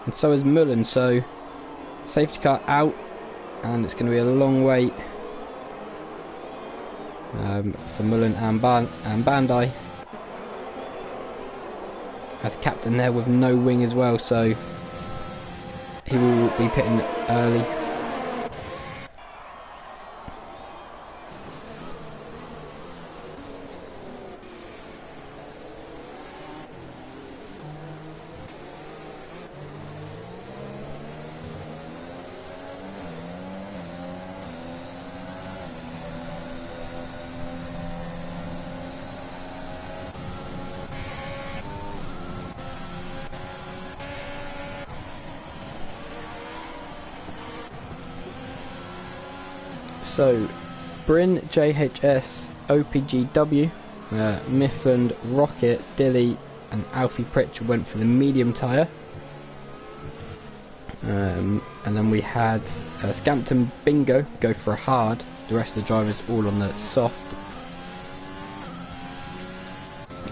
and so is Mullen, so safety car out, and it's going to be a long wait for Mullen and Bandai, as captain there with no wing as well, so he will be pitting early. So, Bryn, JHS, OPGW, Mifflin, Rocket, Dilly and Alfie Pritch went for the medium tyre. And then we had Scampton Bingo go for a hard, the rest of the drivers all on the soft.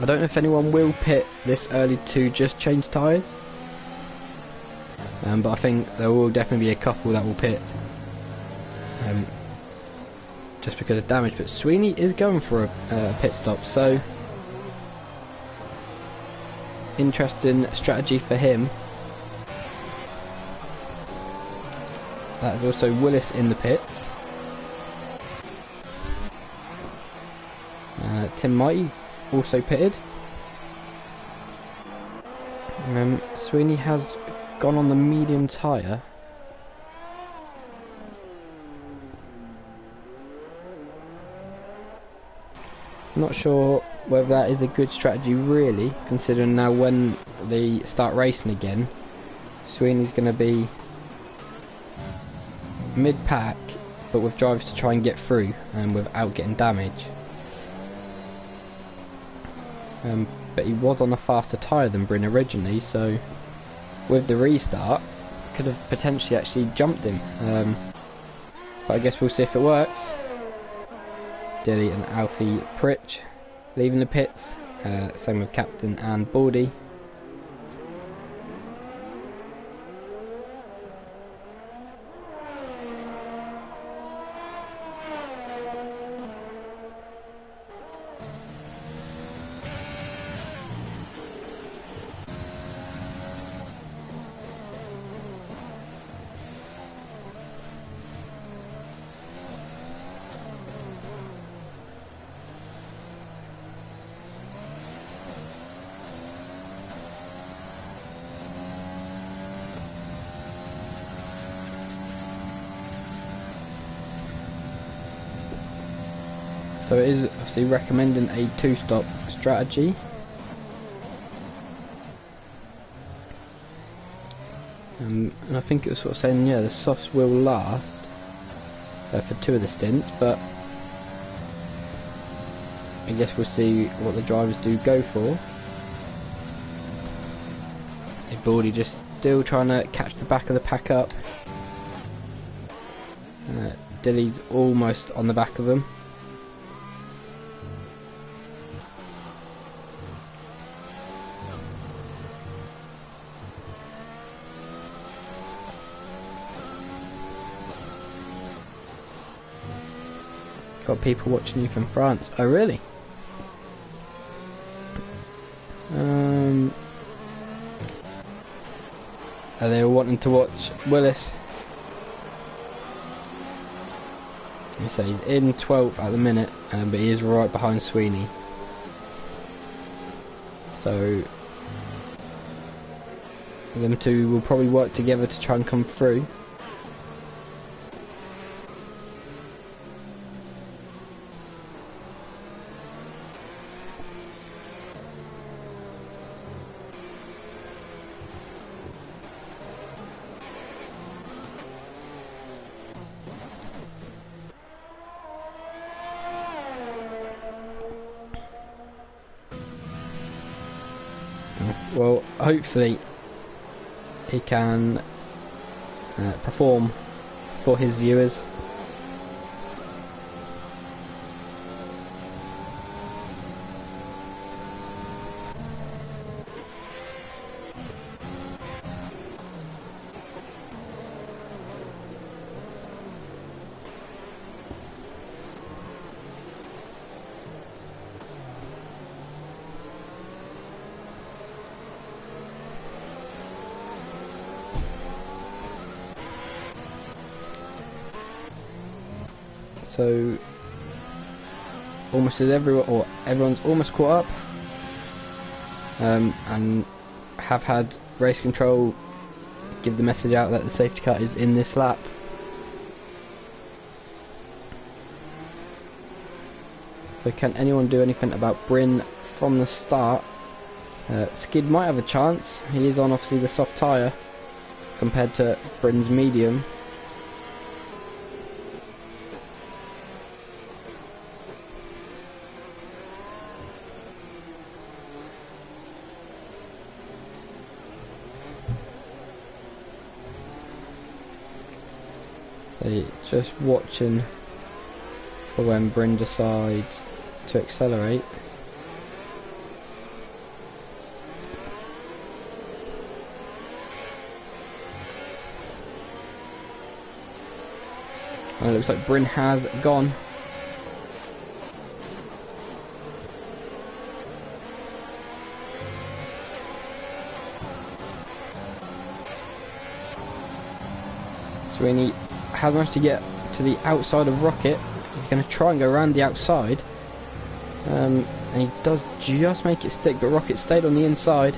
I don't know if anyone will pit this early to just change tyres, but I think there will definitely be a couple that will pit just because of damage. But Sweeney is going for a pit stop, so interesting strategy for him. That is also Willis in the pits. Tim Mighty's also pitted. Sweeney has gone on the medium tyre. Not sure whether that is a good strategy really, considering now when they start racing again, Sweeney's going to be mid-pack, but with drivers to try and get through and without getting damage. But he was on a faster tyre than Bryn originally, so with the restart could have potentially actually jumped him. But I guess we'll see if it works. Dilly and Alfie Pritch leaving the pits, same with Captain and Baldy. So it is obviously recommending a 2-stop strategy. And I think it was sort of saying, yeah, the softs will last for 2 of the stints, but I guess we'll see what the drivers do go for. Baldy just still trying to catch the back of the pack up. Dilly's almost on the back of them. Got people watching you from France. Oh really? Are they all wanting to watch Willis? So he's in 12th at the minute, but he is right behind Sweeney. So them two will probably work together to try and come through. Well, hopefully he can perform for his viewers. So almost as everyone's almost caught up, and have had race control give the message out that the safety car is in this lap. So can anyone do anything about Bryn from the start? Skid might have a chance. He is on obviously the soft tyre compared to Bryn's medium. Just watching for when Bryn decides to accelerate. And it looks like Bryn has gone. Sweeney has managed to get to the outside of Rocket. He's going to try and go around the outside, and he does just make it stick, but Rocket stayed on the inside,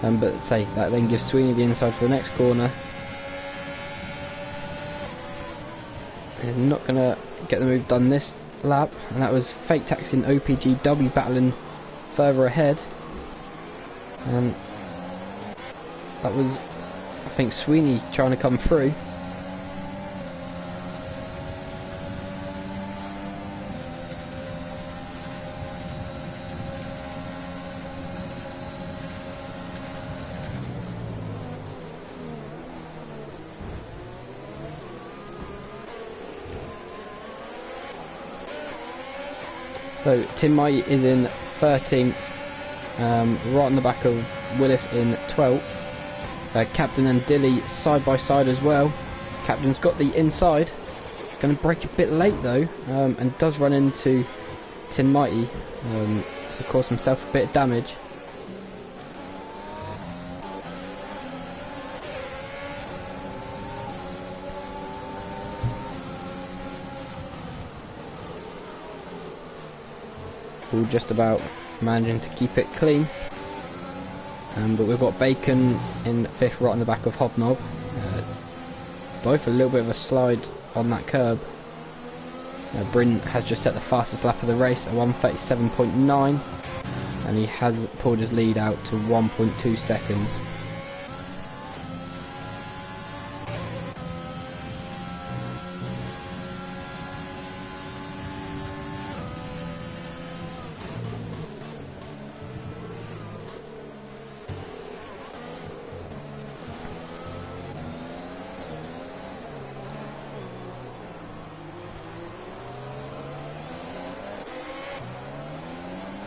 but say that then gives Sweeney the inside for the next corner. He's not going to get the move done this lap, and that was Fake Taxi and OPGW battling further ahead, and that was, I think, Sweeney trying to come through. So Tim Mighty is in 13th, right on the back of Willis in 12th. Captain and Dilly side by side as well. Captain's got the inside, going to break a bit late though, and does run into Tim Mighty, so cause himself a bit of damage. All just about managing to keep it clean, but we've got Bacon in 5th, right on the back of Hobnob. Both a little bit of a slide on that curb. Bryn has just set the fastest lap of the race at 1:37.9, and he has pulled his lead out to 1.2 seconds.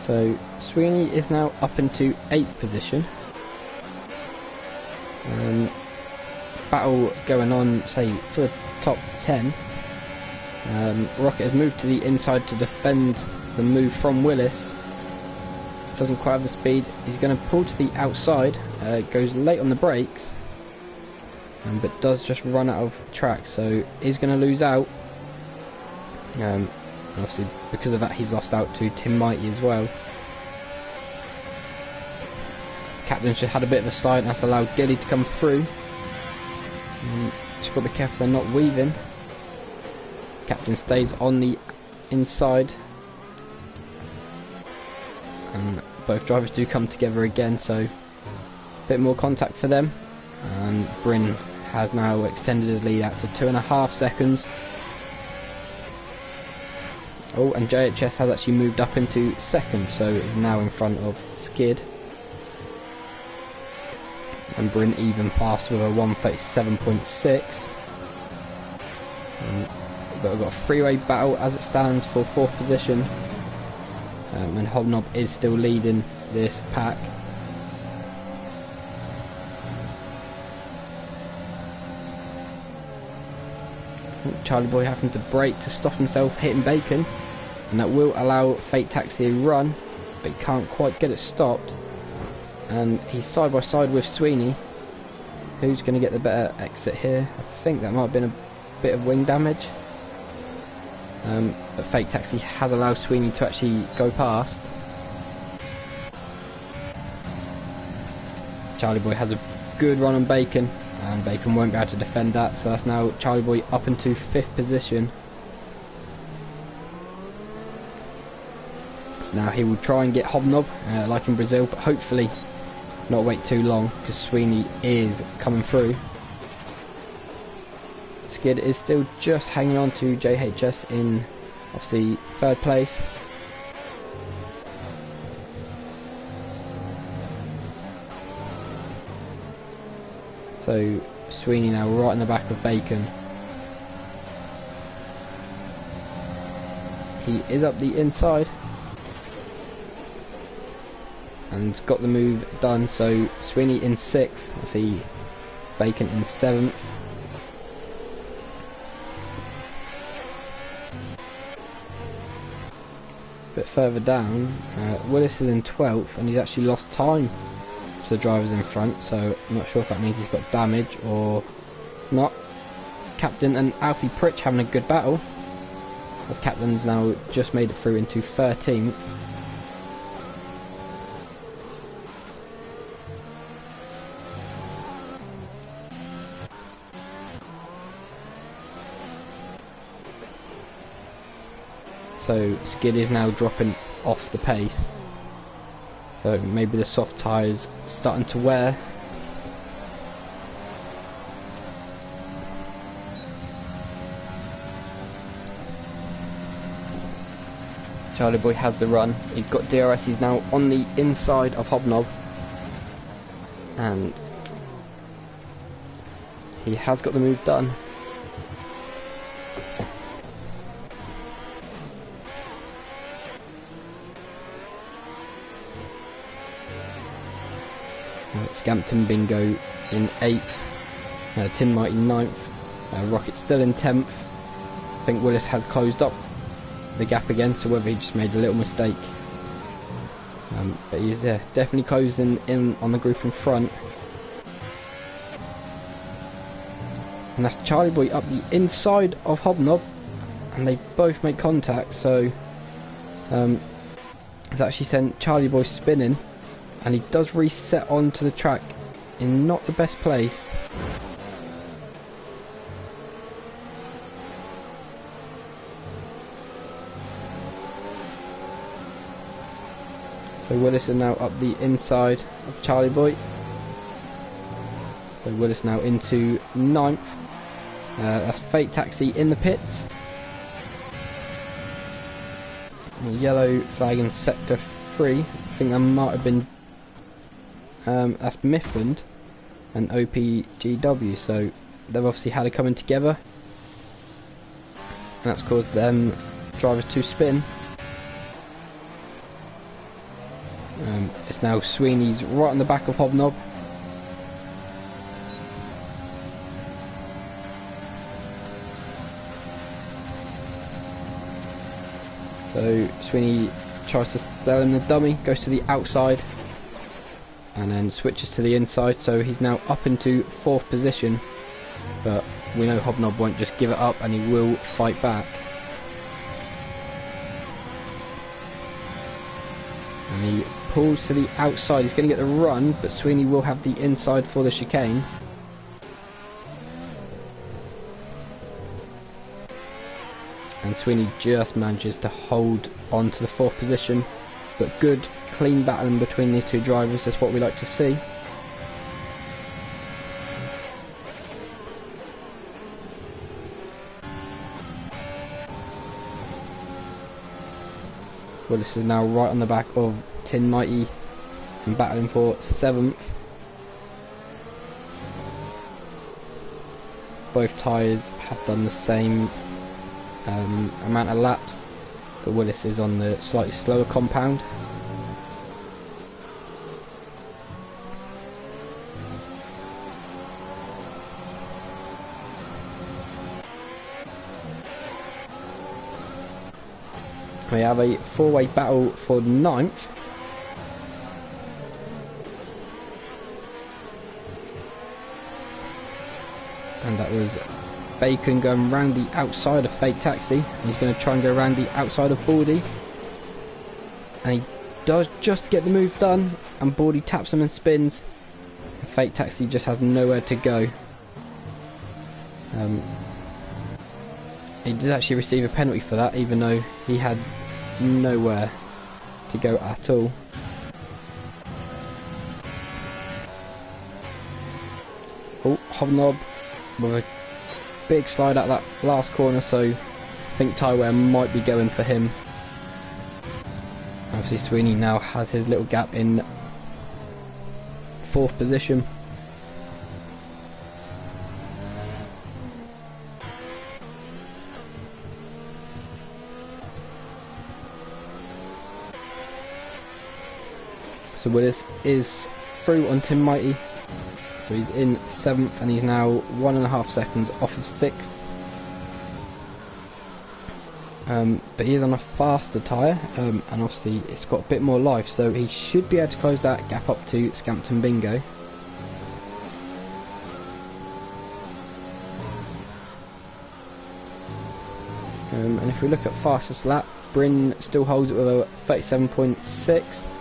So Sweeney is now up into 8th position. Battle going on, say, for the top 10. Rocket has moved to the inside to defend the move from Willis. Doesn't quite have the speed. He's going to pull to the outside. Goes late on the brakes, but does just run out of track. So he's going to lose out. Obviously, because of that, he's lost out to Tim Mighty as well. Captain's just had a bit of a slide, and that's allowed Gilly to come through. Just got to be careful they're not weaving. Captain stays on the inside, and both drivers do come together again, so a bit more contact for them. And Bryn has now extended his lead out to 2.5 seconds. Oh, and JHS has actually moved up into 2nd, so it is now in front of Skid. And Bryn even faster with a 1:37.6. But we've got a three-way battle as it stands for 4th position. And Hobnob is still leading this pack. Charlie Boy having to brake to stop himself hitting Bacon, and that will allow Fate Taxi a run, but he can't quite get it stopped. And he's side by side with Sweeney. Who's going to get the better exit here? I think that might have been a bit of wing damage. But Fate Taxi has allowed Sweeney to actually go past. Charlie Boy has a good run on Bacon, and Bacon won't be able to defend that, so that's now Charlie Boy up into 5th position. So now he will try and get Hobnob, like in Brazil, but hopefully not wait too long, because Sweeney is coming through. Skid is still just hanging on to JHS in, obviously, 3rd place. So Sweeney now right in the back of Bacon. He is up the inside and got the move done. So Sweeney in 6th, obviously Bacon in 7th. A bit further down, Willis is in 12th, and he's actually lost time to the drivers in front, so I'm not sure if that means he's got damage or not. Captain and Alfie Pritch having a good battle, as Captain's now just made it through into 13th. So Skid is now dropping off the pace, so maybe the soft tyres starting to wear. Charlie Boy has the run. He's got DRS. He's now on the inside of Hobnob, and he has got the move done. Scampton Bingo in 8th, Tim Mighty 9th, Rocket still in 10th. I think Willis has closed up the gap again, so whether he just made a little mistake. But he's definitely closing in on the group in front. And that's Charlie Boy up the inside of Hobnob, and they both make contact, so it's actually sent Charlie Boy spinning. And he does reset onto the track in not the best place. So Willis is now up the inside of Charlie Boy. So Willis now into 9th. That's Fate Taxi in the pits. Yellow flag in sector 3. I think that might have been that's Mifflin and OPGW, so they've obviously had it coming together, and that's caused them drivers to spin. It's now Sweeney's right on the back of Hobnob. So Sweeney tries to sell him the dummy, goes to the outside and then switches to the inside, so he's now up into 4th position, but we know Hobnob won't just give it up and he will fight back. And he pulls to the outside, he's going to get the run, but Sweeney will have the inside for the chicane. And Sweeney just manages to hold on to the 4th position, but good clean battling between these two drivers is what we like to see. Willis is now right on the back of Tin Mighty and battling for 7th. Both tyres have done the same amount of laps, but Willis is on the slightly slower compound. We have a 4-way battle for 9th. And that was Bacon going round the outside of Fate Taxi. He's going to try and go around the outside of Baldy. And he does just get the move done, and Baldy taps him and spins. And Fate Taxi just has nowhere to go. He did actually receive a penalty for that, even though he had nowhere to go at all. Oh, Hobnob with a big slide out that last corner, so I think Tyware might be going for him. Obviously Sweeney now has his little gap in 4th position. So Willis is through on Tim Mighty, so he's in 7th and he's now 1.5 seconds off of 6th. But he is on a faster tyre, and obviously it's got a bit more life, so he should be able to close that gap up to Scampton Bingo. And if we look at fastest lap, Bryn still holds it with a 37.6.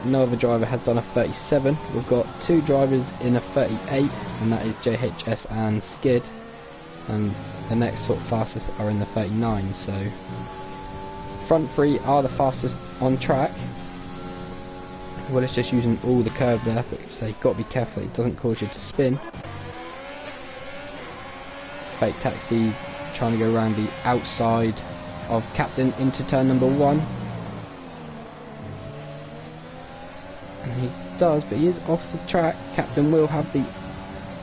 No other driver has done a 37. We've got 2 drivers in a 38, and that is JHS and Skid, and the next sort of fastest are in the 39. So front 3 are the fastest on track. Well, it's just using all the curve there, but so you've got to be careful it doesn't cause you to spin. Fake Taxi's trying to go around the outside of Captain into turn number 1. And he does, but he is off the track. Captain will have the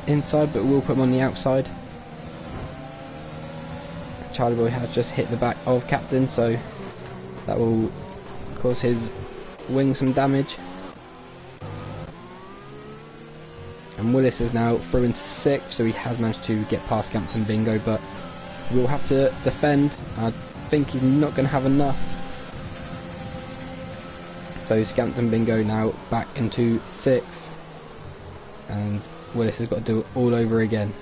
inside, but we'll put him on the outside. Charlie Boy has just hit the back of Captain, so that will cause his wing some damage. And Willis is now through into 6th, so he has managed to get past Captain Bingo, but we'll have to defend. I think he's not going to have enough. So Scampton Bingo now back into 6th, and Willis has got to do it all over again.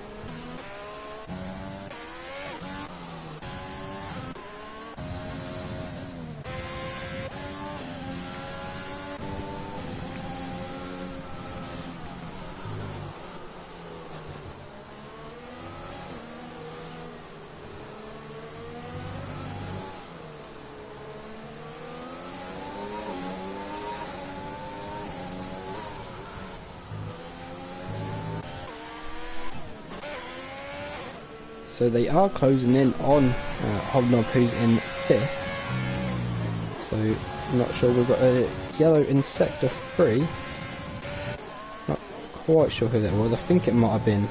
So they are closing in on Hobnob, who's in 5th. So I'm not sure. We've got a yellow in sector 3. Not quite sure who that was. I think it might have been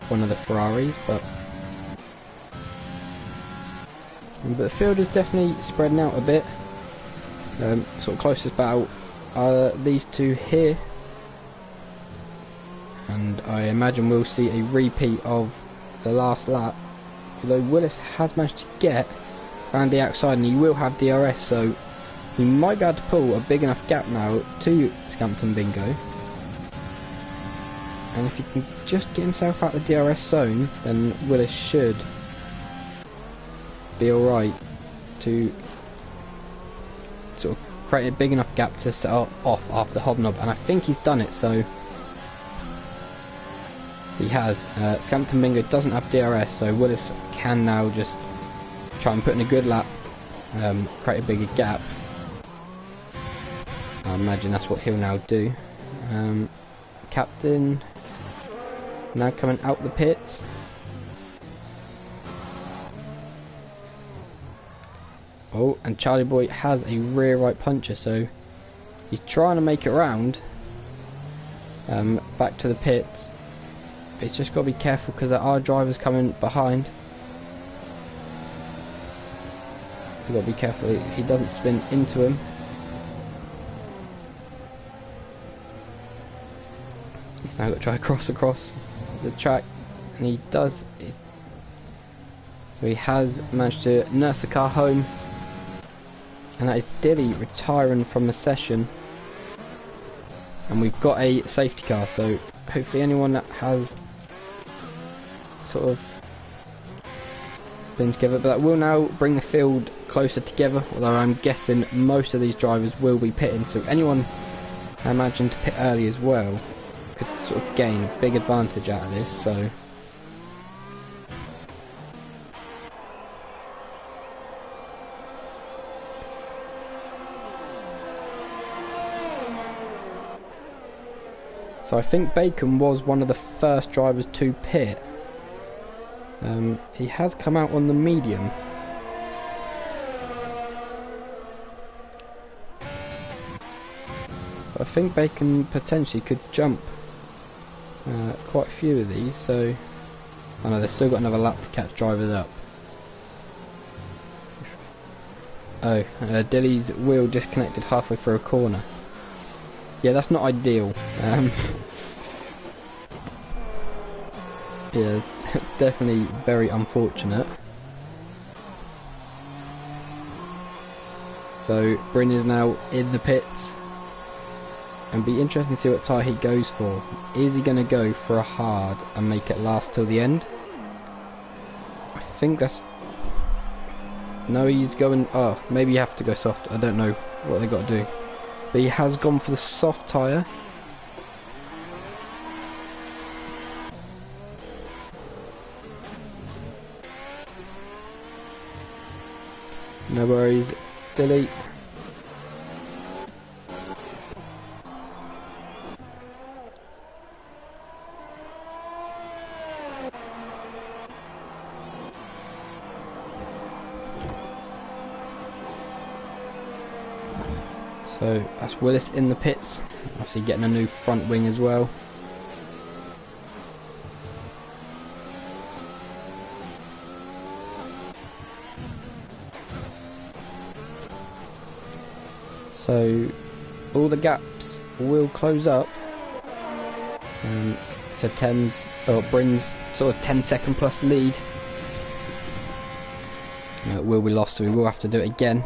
one of the Ferraris, but the field is definitely spreading out a bit. Sort of closest battle are these two here, and I imagine we'll see a repeat of the last lap, although Willis has managed to get around the outside and he will have DRS, so he might be able to pull a big enough gap now to Scampton Bingo. And if he can just get himself out of the DRS zone, then Willis should be alright to sort of create a big enough gap to set off after Hobnob, and I think he's done it. So he has. Scampton Bingo doesn't have DRS, so Willis can now just try and put in a good lap, create a bigger gap. I imagine that's what he'll now do. Captain now coming out the pits. Oh, and Charlie Boy has a rear right puncher, so he's trying to make it round back to the pits. But he's just got to be careful because there are drivers coming behind. He's got to be careful he doesn't spin into him. He's now got to try to cross across the track, and he does. So he has managed to nurse the car home. And that is Dilly retiring from the session, and we've got a safety car, so hopefully anyone that has sort of been together, but that will now bring the field closer together, although I'm guessing most of these drivers will be pitting, so anyone I imagine to pit early as well could sort of gain a big advantage out of this. So I think Bacon was one of the first drivers to pit. He has come out on the medium. But I think Bacon potentially could jump quite a few of these, so I know they've still got another lap to catch drivers up. Oh, Dilly's wheel disconnected halfway through a corner. Yeah, that's not ideal. Yeah, definitely very unfortunate. So Bryn is now in the pits, and be interesting to see what tyre he goes for. Is he going to go for a hard and make it last till the end? I think that's... No, he's going... Oh, maybe you have to go soft. I don't know what they got to do. But he has gone for the soft tyre. No worries, Dilly. So that's Willis in the pits, obviously getting a new front wing as well. So all the gaps will close up. So Bryn's sort of 10-second plus lead will be lost, so we will have to do it again.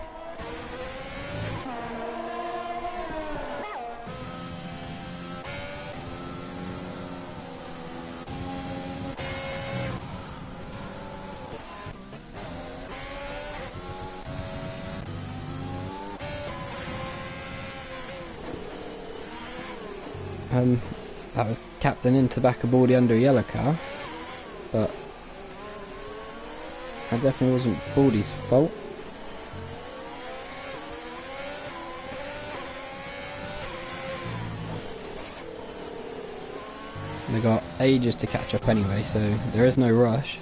That was Captain into the back of Baldy under a yellow car, but that definitely wasn't Baldy's fault. They got ages to catch up anyway, so there is no rush.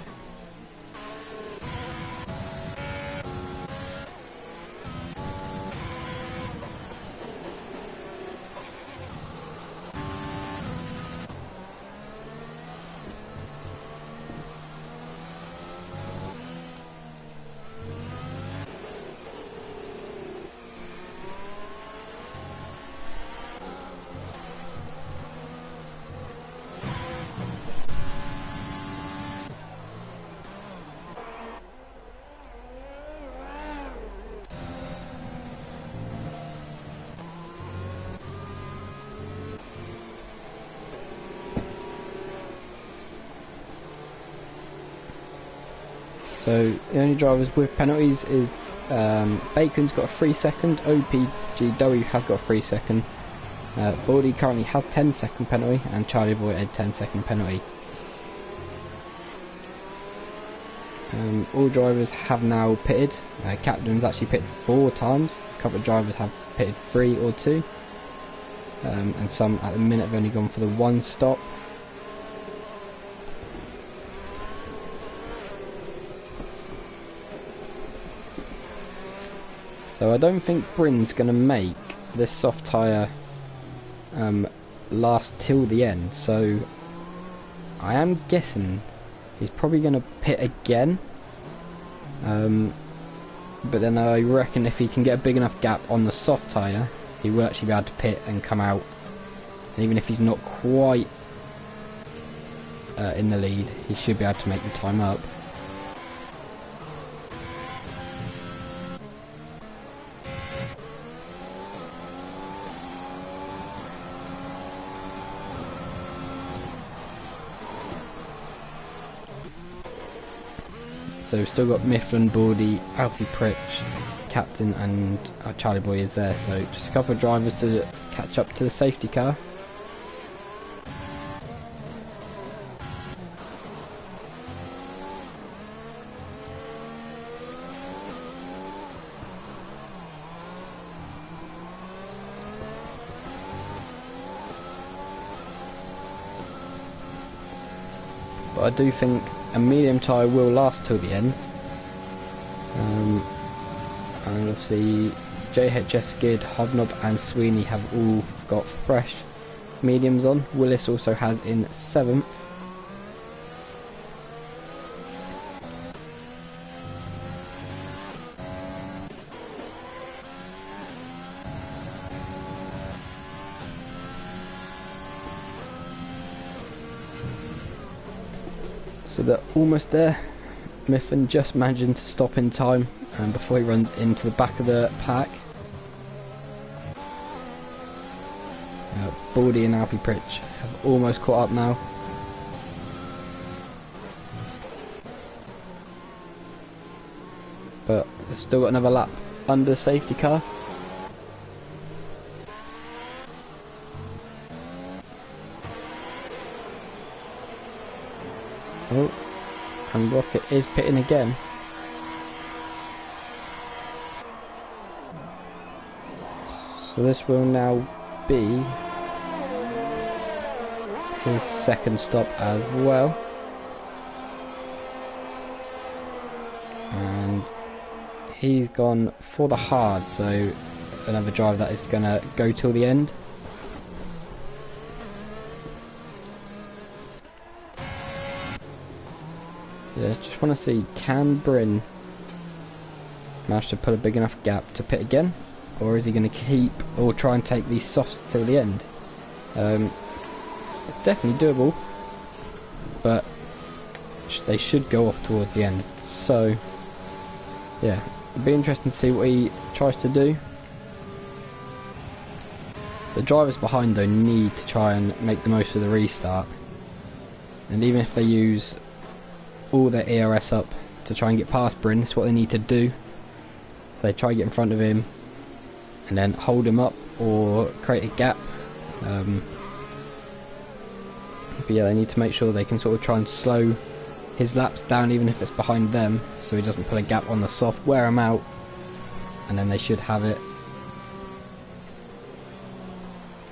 So the only drivers with penalties is Bacon's got a 3-second, OPGW has got a 3-second, Baldy currently has 10-second penalty, and Charlie Boy a 10-second penalty. All drivers have now pitted. Captain's actually pitted 4 times, a couple of drivers have pitted 3 or 2, and some at the minute have only gone for the 1 stop. So I don't think Bryn's going to make this soft tyre last till the end, so I am guessing he's probably going to pit again, but then I reckon if he can get a big enough gap on the soft tyre, he will actually be able to pit and come out, and even if he's not quite in the lead, he should be able to make the time up. So we've still got Mifflin, Baldy, Alfie Pritch, Captain and Charlie Boy is there, so just a couple of drivers to catch up to the safety car. But I do think a medium tyre will last till the end, and obviously JHS, Skid, Hobnob and Sweeney have all got fresh mediums on. Willis also has in 7th. So they're almost there. Mifflin just managing to stop in time and before he runs into the back of the pack. Baldy and Alfie Pritch have almost caught up now. But they've still got another lap under safety car. Oh, and Rocket is pitting again. So this will now be his 2nd stop as well. And he's gone for the hard, so another driver that is going to go till the end. Yeah, just want to see, can Bryn manage to put a big enough gap to pit again, or is he going to keep or try and take these softs till the end? It's definitely doable, but they should go off towards the end. So yeah, it'll be interesting to see what he tries to do. The drivers behind though need to try and make the most of the restart, and even if they use all their ERS up to try and get past Bryn, that's what they need to do. So they try to get in front of him and then hold him up or create a gap. But yeah, they need to make sure they can sort of try and slow his laps down, even if it's behind them, so he doesn't put a gap on the soft, wear him out, and then they should have it.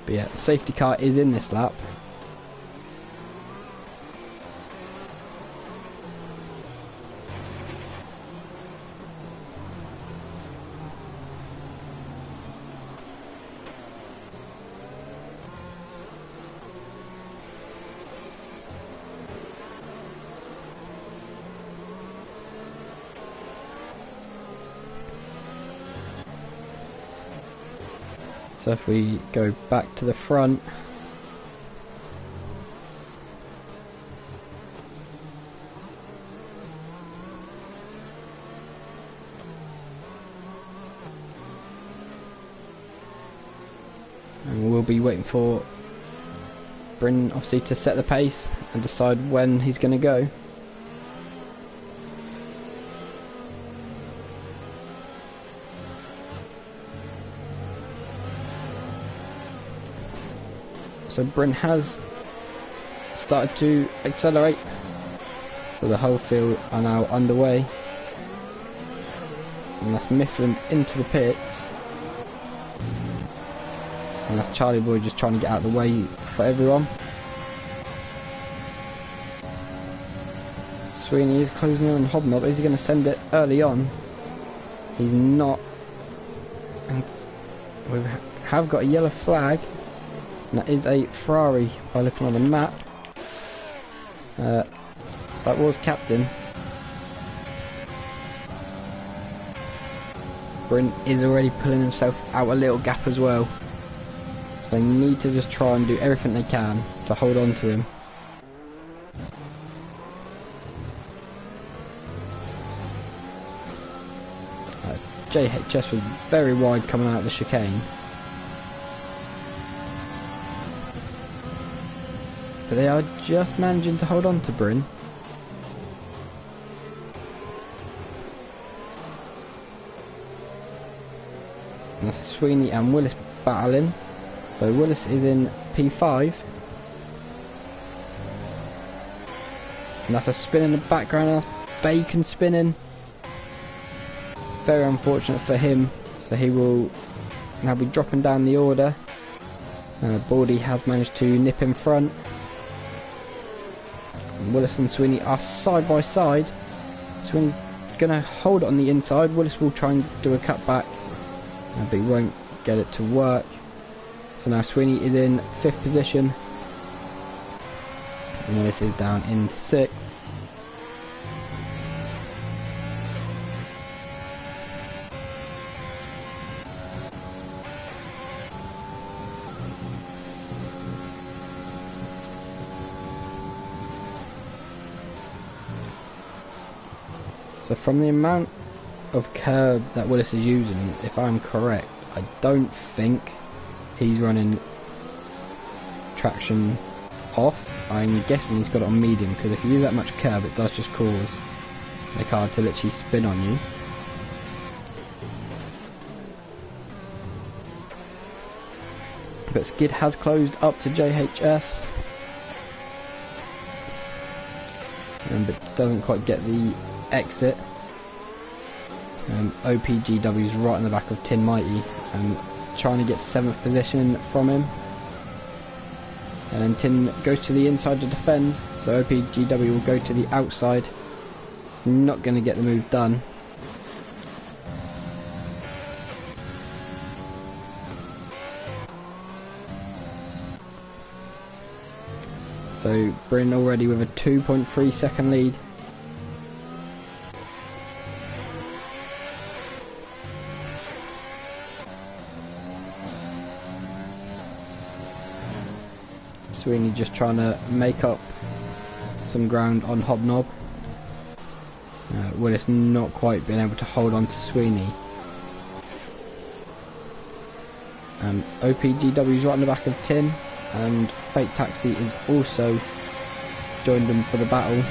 But yeah, the safety car is in this lap. So if we go back to the front, and we'll be waiting for Bryn obviously to set the pace and decide when he's going to go. So Bryn has started to accelerate. So the whole field are now underway. And that's Mifflin into the pits. And that's Charlie Boy just trying to get out of the way for everyone. Sweeney is closing in on Hobnob. Is he going to send it early on? He's not. And we have got a yellow flag. And that is a Ferrari by looking on the map. So that was captain. Bryn is already pulling himself out a little gap as well. So they need to just try and do everything they can to hold on to him. JHS was very wide coming out of the chicane. But they are just managing to hold on to Bryn. And Sweeney and Willis battling. So Willis is in P5. And that's a spin in the background. That's Bacon spinning. Very unfortunate for him. So he will now be dropping down the order. Baldy has managed to nip in front. And Willis and Sweeney are side by side. Sweeney's going to hold it on the inside. Willis will try and do a cutback. But he won't get it to work. So now Sweeney is in 5th position. And Willis is down in 6th. So from the amount of curb that Willis is using, if I'm correct, I don't think he's running traction off. I'm guessing he's got it on medium, because if you use that much curb it does just cause the car to literally spin on you. But Skid has closed up to JHS. But doesn't quite get the exit. OPGW is right in the back of Tin Mighty and trying to get 7th position from him. And then Tin goes to the inside to defend, so OPGW will go to the outside. Not going to get the move done. So Bryn already with a 2.3 second lead. Sweeney just trying to make up some ground on Hobnob. Willis not quite being able to hold on to Sweeney. OPGW is right in the back of Tin, and Fate Taxi is also joined them for the battle.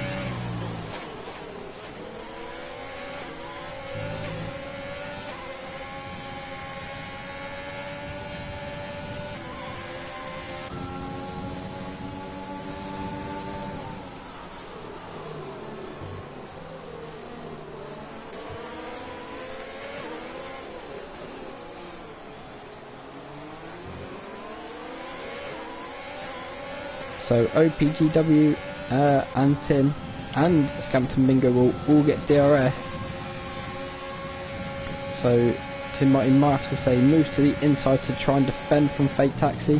So OPGW and Tin and Scampton Bingo will all get DRS. So Tin might have to say moves to the inside to try and defend from Fate Taxi.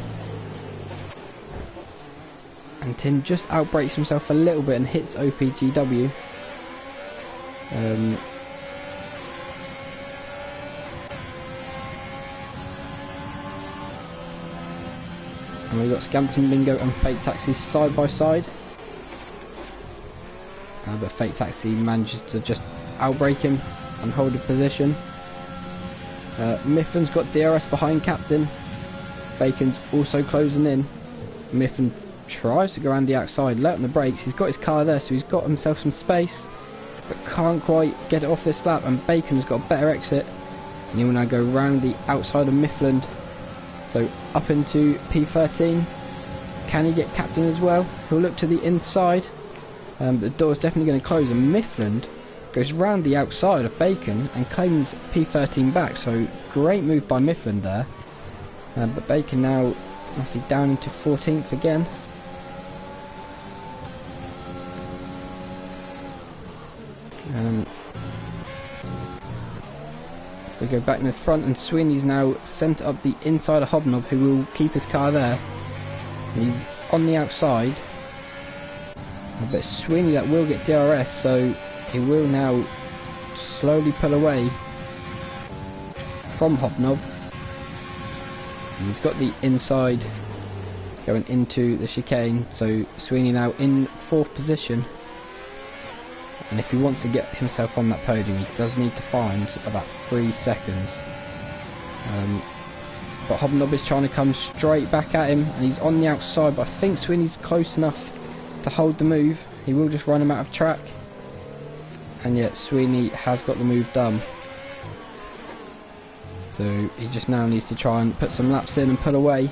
And Tin just outbrakes himself a little bit and hits OPGW. And we've got Scampton Bingo and Fate Taxi side by side. But Fate Taxi manages to just outbrake him and hold a position. Mifflin's got DRS behind Captain. Bacon's also closing in. Mifflin tries to go around the outside, let on the brakes. He's got his car there, so he's got himself some space, but can't quite get it off this lap. And Bacon's got a better exit, and he will now go round the outside of Mifflin. So up into P13. Can he get Captain as well? He'll look to the inside. But the door's definitely going to close, and Mifflin goes round the outside of Bacon and claims P13 back. So great move by Mifflin there. But Bacon now obviously down into 14th again. We go back in the front, and Sweeney's now sent up the inside of Hobnob, who will keep his car there. He's on the outside. But Sweeney, that will get DRS, so he will now slowly pull away from Hobnob. He's got the inside going into the chicane, so Sweeney now in 4th position. And if he wants to get himself on that podium, he does need to find about 3 seconds. But Hobnob is trying to come straight back at him, and he's on the outside, but I think Sweeney's close enough to hold the move. He will just run him out of track, and yet Sweeney has got the move done. So he just now needs to try and put some laps in and pull away.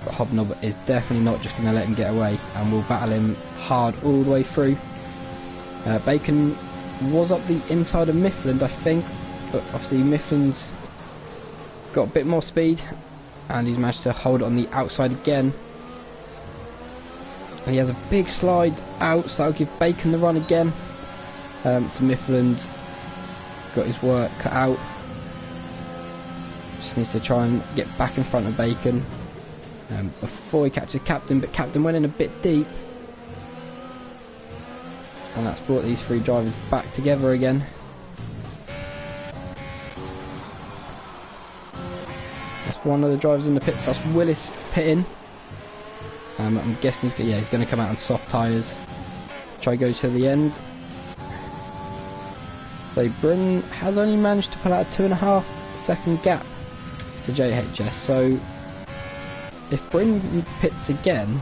But Hobnob is definitely not just going to let him get away, and will battle him hard all the way through. Bacon was up the inside of Mifflin, I think, but obviously Mifflin's got a bit more speed, and he's managed to hold it on the outside again. And he has a big slide out, so that'll give Bacon the run again. So Mifflin's got his work cut out. Just needs to try and get back in front of Bacon before he catches Captain, but Captain went in a bit deep. And that's brought these 3 drivers back together again. That's one of the drivers in the pits. That's Willis pitting. I'm guessing he's going to come out on soft tyres. Try go to the end. So Bryn has only managed to pull out a 2.5 second gap to JHS. So if Bryn pits again,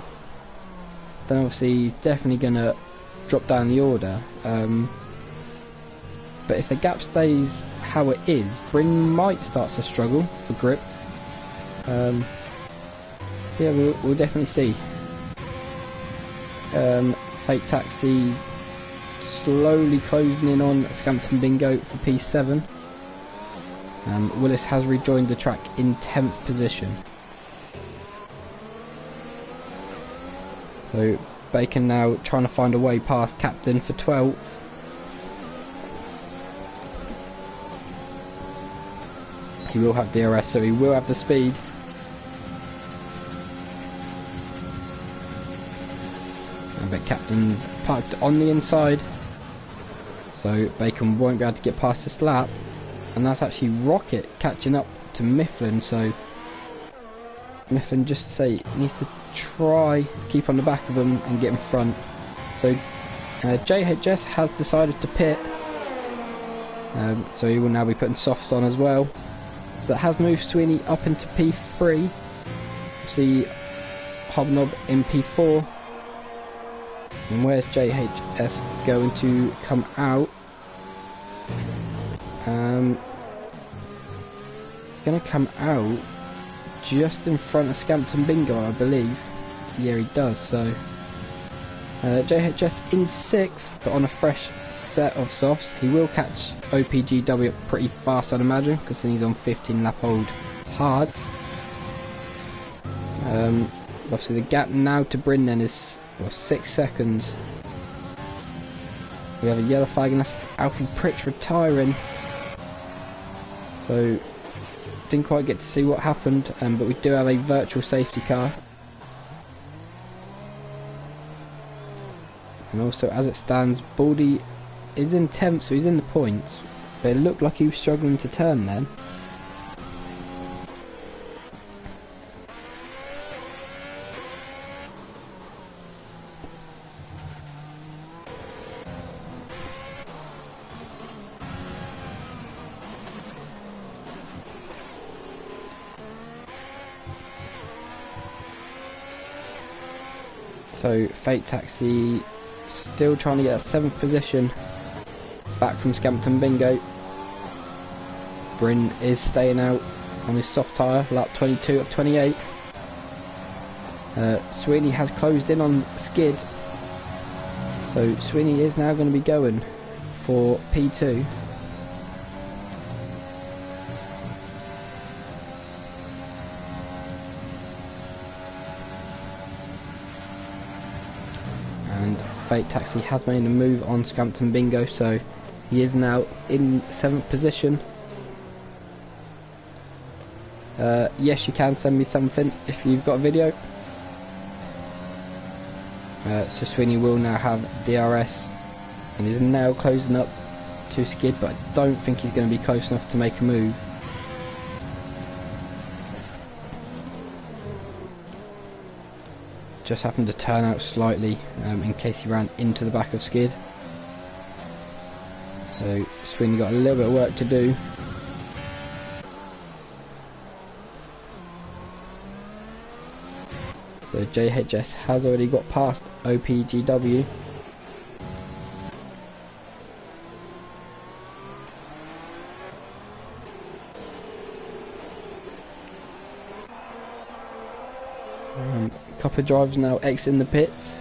then obviously he's definitely going to drop down the order. But if the gap stays how it is, Bryn might start to struggle for grip. Yeah, we'll definitely see. Fate Taxi's slowly closing in on Scampton Bingo for P7. Willis has rejoined the track in 10th position. So Bacon now trying to find a way past Captain for 12th. He will have DRS, so he will have the speed. But Captain's parked on the inside, so Bacon won't be able to get past this lap. And that's actually Rocket catching up to Mifflin, so Mifflin just needs to try keep on the back of them and get in front. So JHS has decided to pit, so he will now be putting softs on as well. So that has moved Sweeney up into P3. See Hobnob in P4. And where's JHS going to come out? He's going to come out just in front of Scampton Bingo, I believe. Yeah, he does. So JHS in 6th, but on a fresh set of softs. He will catch OPGW up pretty fast, I'd imagine, because then he's on 15 lap old hards. Obviously the gap now to Bryn then is 6 seconds. We have a yellow flag, and that's Alfie Pritch retiring. So didn't quite get to see what happened, but we do have a virtual safety car. And also, as it stands, Baldy is in 10th, so he's in the points. But it looked like he was struggling to turn then. So Fate Taxi still trying to get that 7th position back from Scampton Bingo. Bryn is staying out on his soft tyre, lap 22 of 28. Sweeney has closed in on Skid, so Sweeney is now going to be going for P2. And Fake Taxi has made a move on Scampton Bingo, so he is now in 7th position. Yes, you can send me something if you've got a video. So Sweeney will now have DRS and is now closing up to Skid, but I don't think he's going to be close enough to make a move. Just happened to turn out slightly in case he ran into the back of Skid. So Sweeney got a little bit of work to do. So JHS has already got past OPGW. A couple of drivers now exiting the pits.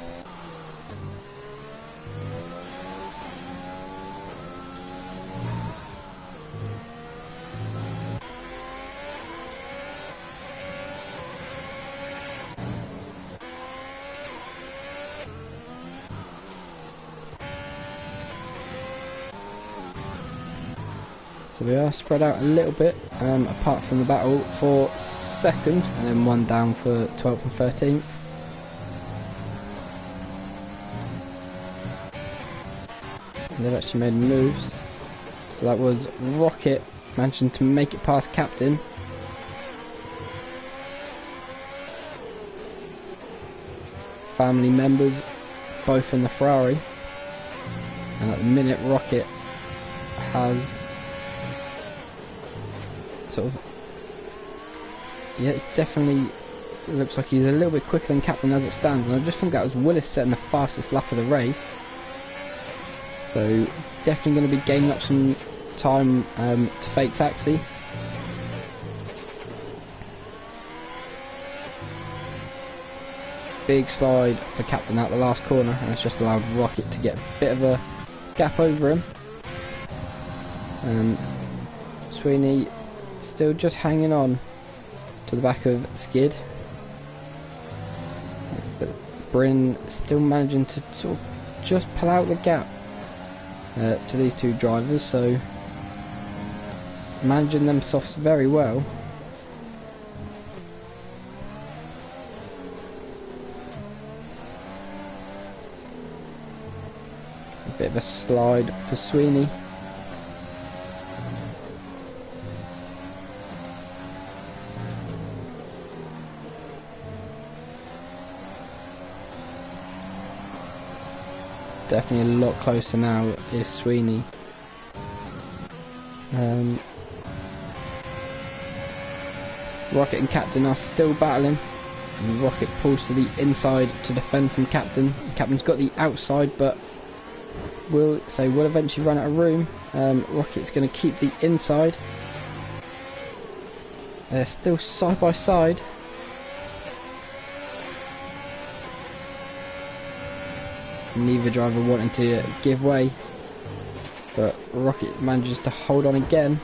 So we are spread out a little bit, apart from the battle for 2nd, and then one down for 12th and 13th. And they've actually made moves. So that was Rocket managing to make it past Captain. Family members, both in the Ferrari. And at the minute Rocket has sort of, yeah, it definitely looks like he's a little bit quicker than Captain as it stands, and I just think that was Willis setting the fastest lap of the race, so definitely going to be gaining up some time to Fake Taxi. Big slide for Captain out the last corner, and it's just allowed Rocket to get a bit of a gap over him. Sweeney still just hanging on to the back of Skid, but Bryn still managing to sort of just pull out the gap to these two drivers, so managing them softs very well. A bit of a slide for Sweeney. Definitely a lot closer now is Sweeney. Rocket and Captain are still battling, and Rocket pulls to the inside to defend from Captain. Captain's got the outside, but we'll eventually run out of room. Rocket's going to keep the inside. They're still side by side. Neither driver wanting to give way, but Rocket manages to hold on again.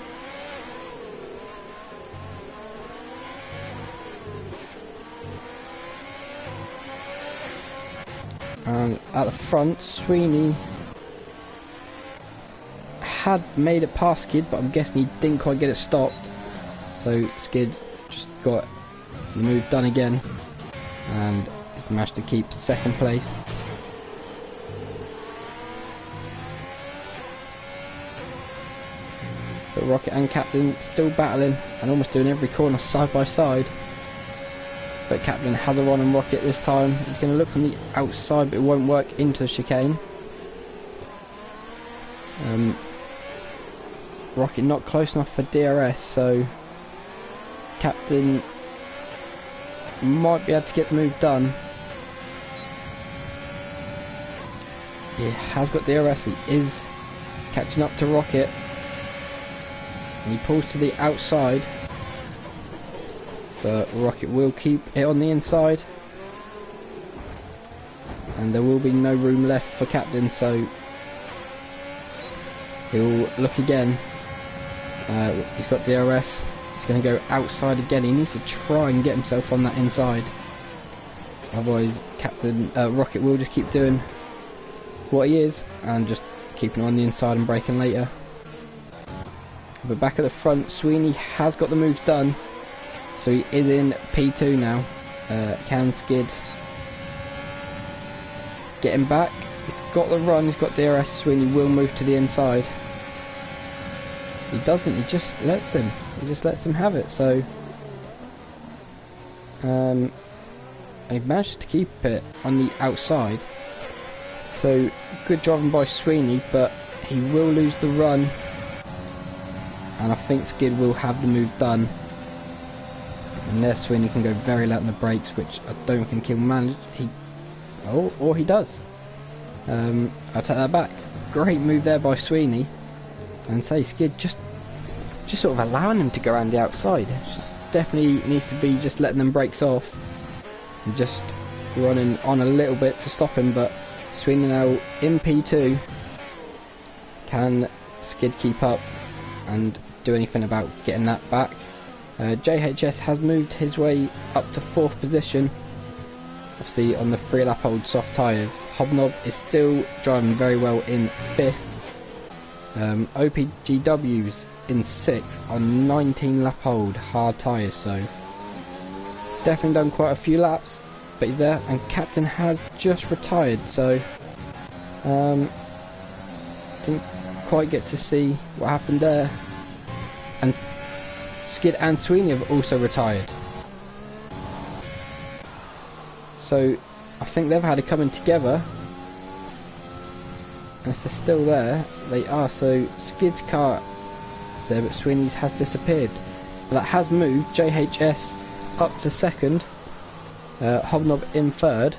And at the front, Sweeney had made it past Skid, but I'm guessing he didn't quite get it stopped. So Skid just got the move done again, and he's managed to keep 2nd place. But Rocket and Captain still battling and almost doing every corner side by side. But Captain has a run on Rocket this time. He's going to look from the outside, but it won't work into the chicane. Rocket not close enough for DRS, so Captain might be able to get the move done. He has got DRS, he is catching up to Rocket. And he pulls to the outside, but Rocket will keep it on the inside. and there will be no room left for captain, so he'll look again. He's got DRS. He's going to go outside again. He needs to try and get himself on that inside, otherwise captain Rocket will just keep doing what he is and just keeping on the inside and braking later. But back at the front, Sweeney has got the moves done, so he is in P2 now. Can Skid get him back? He's got the run, he's got DRS. Sweeney will move to the inside. He doesn't, he just lets him. He just lets him have it, so he managed to keep it on the outside. So good driving by Sweeney, but he will lose the run, and I think Skid will have the move done. And there Sweeney can go very late on the brakes, which I don't think he'll manage. Or he does. I'll take that back. Great move there by Sweeney. And say Skid just sort of allowing him to go around the outside. Just definitely needs to be just letting them brakes off and just running on a little bit to stop him. But Sweeney now in P2. Can Skid keep up and do anything about getting that back? JHS has moved his way up to 4th position, obviously on the 3 lap old soft tyres. Hobnob is still driving very well in 5th. OPGW's in 6th on 19 lap old hard tyres, so definitely done quite a few laps, but he's there. And captain has just retired, so didn't quite get to see what happened there. And Skid and Sweeney have also retired, so I think they've had it coming together, and if they're still there, they are. So Skid's car is there, but Sweeney's has disappeared. But that has moved JHS up to 2nd, Hobnob in 3rd,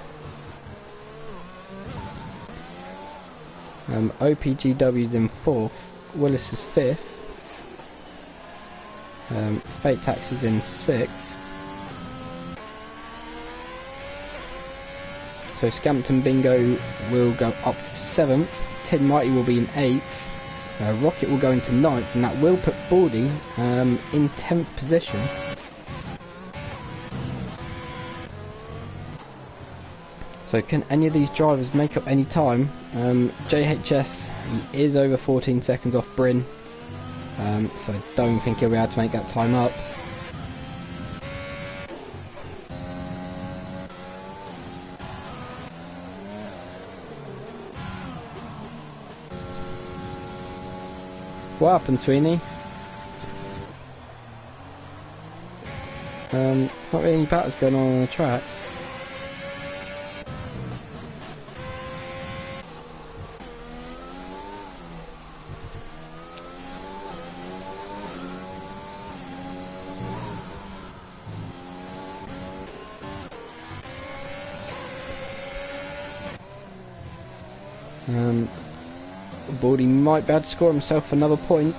OPGW's in 4th, Willis is 5th, Fate Taxi's in 6th. So Scampton Bingo will go up to 7th, Tin Mighty will be in 8th, Rocket will go into 9th, and that will put Baldy in 10th position. So can any of these drivers make up any time? JHS, he is over 14 seconds off Bryn, so I don't think he'll be able to make that time up. What happened, Sweeney? There's not really any battles going on the track. Baldy might be able to score himself another point.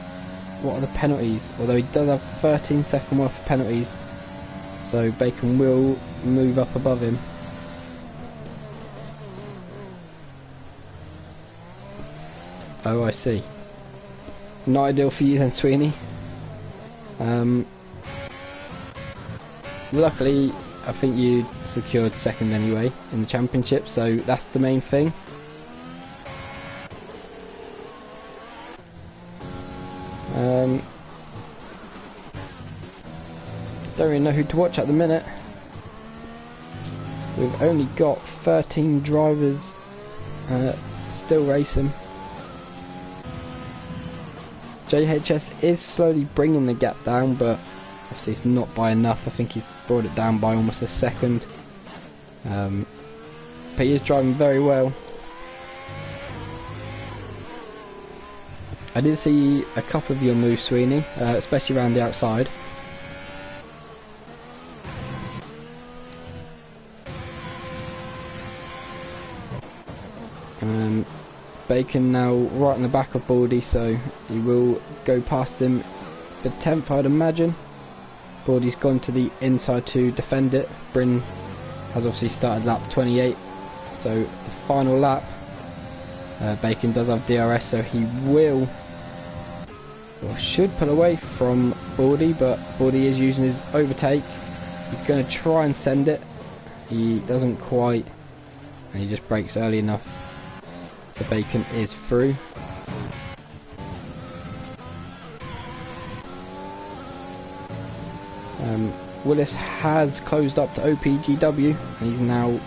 What are the penalties? Although he does have 13 second worth of penalties, so Bacon will move up above him. Oh, I see. Not ideal for you then, Sweeney. Luckily, I think you secured 2nd anyway in the championship, so that's the main thing. Don't really know who to watch at the minute. We've only got 13 drivers still racing. JHS is slowly bringing the gap down, but obviously it's not by enough. I think he's brought it down by almost a second. But he is driving very well. I did see a couple of your moves, Sweeney, especially around the outside. Bacon now right in the back of Baldy, so he will go past him for 10th, I'd imagine. Baldy's gone to the inside to defend it. Bryn has obviously started lap 28, so the final lap. Bacon does have DRS, so he will, or should, pull away from Baldy, but Baldy is using his overtake. He's going to try and send it. He doesn't quite, and he just brakes early enough. So Bacon is through. Willis has closed up to OPGW, and he's now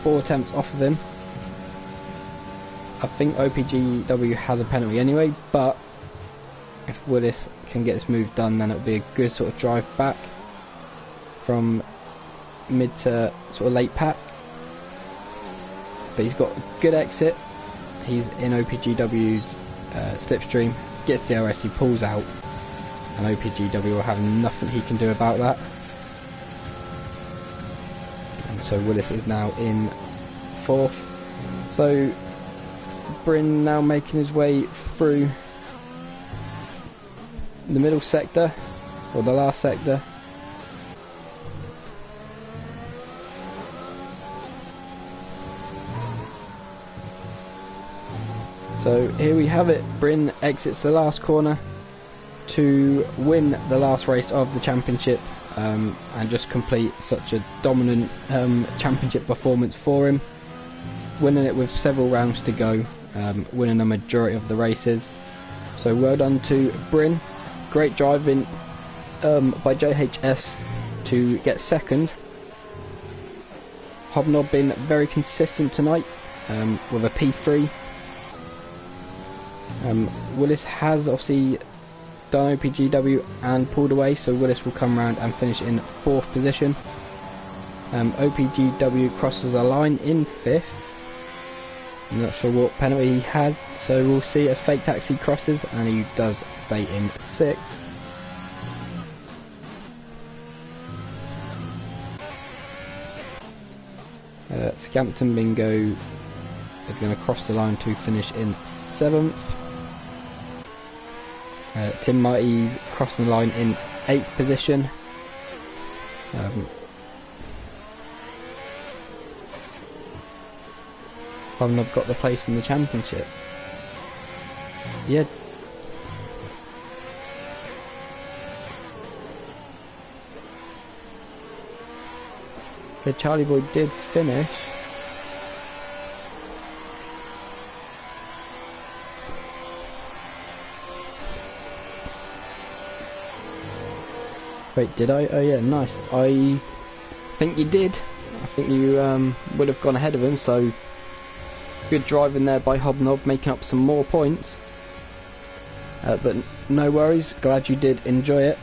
4 attempts off of him. I think OPGW has a penalty anyway, but if Willis can get this move done, then it'll be a good sort of drive back from mid to sort of late pack. But he's got a good exit. He's in OPGW's slipstream, gets DRS, he pulls out, and OPGW will have nothing he can do about that. And so Willis is now in 4th. So Bryn now making his way through the middle sector, or the last sector. So here we have it. Bryn exits the last corner to win the last race of the championship, and just complete such a dominant championship performance for him, winning it with several rounds to go, winning a majority of the races. So well done to Bryn. Great driving by JHS to get 2nd. Hobnob been very consistent tonight with a P3. Willis has obviously done OPGW and pulled away, so Willis will come round and finish in 4th position. OPGW crosses a line in 5th. I'm not sure what penalty he had, so we'll see as Fake Taxi crosses, and he does stay in 6th. Scampton Bingo is going to cross the line to finish in 7th. Tim Marty's crossing the line in 8th position. Hobnob got the place in the championship. Yeah. But Charlie Boy did finish. Wait, did I? Oh yeah, nice. I think you did. I think you would have gone ahead of him, so good driving there by Hobnob, making up some more points. But no worries, glad you did enjoy it.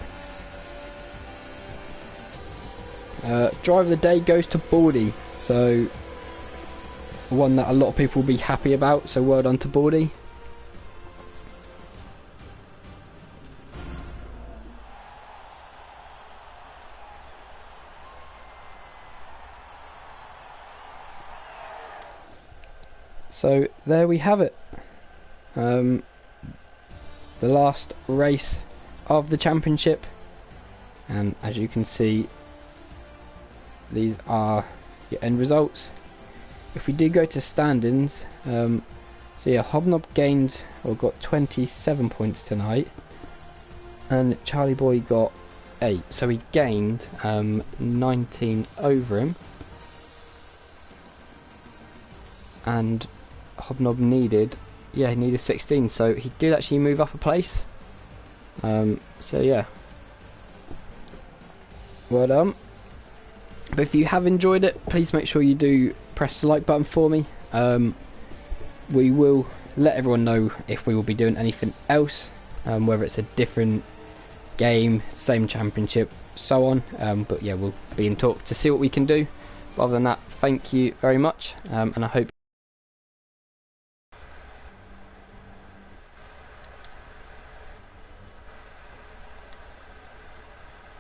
Driver of the day goes to Baldy, so one that a lot of people will be happy about, so well done to Baldy. So there we have it, the last race of the championship, and as you can see, these are your end results. If we do go to standings, so yeah, Hobnob gained, or got 27 points tonight, and Charlie Boy got 8, so he gained 19 over him, and Hobnob needed, yeah, he needed 16, so he did actually move up a place. So yeah, well done. But if you have enjoyed it, please make sure you do press the like button for me. We will let everyone know if we will be doing anything else, whether it's a different game, same championship, so on. But yeah, we'll be in talk to see what we can do. But other than that, thank you very much, and I hope